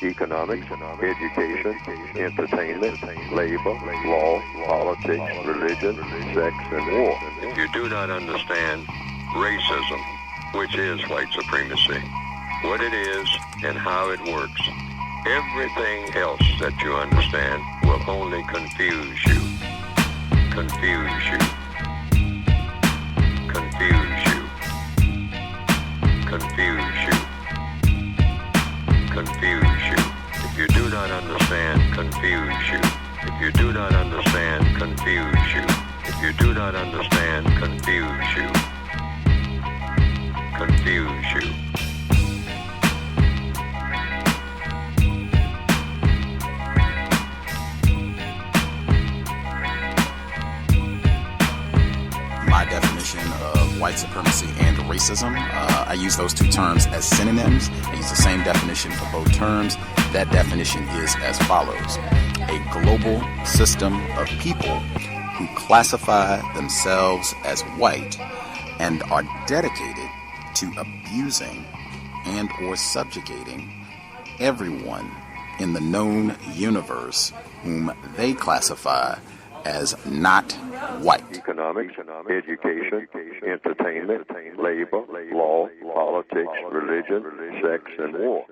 Economics, education, entertainment, labor, law, politics, religion, sex, and war. If you do not understand racism, which is white supremacy, what it is and how it works, everything else that you understand will only confuse you. Confuse you. Confuse you. Confuse you. Confuse you. If you do not understand, confuse you. If you do not understand, confuse you. If you do not understand, confuse you. Confuse you. My definition of white supremacy and racism, I use those two terms as synonyms. I use the same definition for both terms. That definition is as follows: a global system of people who classify themselves as white and are dedicated to abusing and or subjugating everyone in the known universe whom they classify as not white. Economics, education, entertainment, labor, law, politics, religion, sex, and war.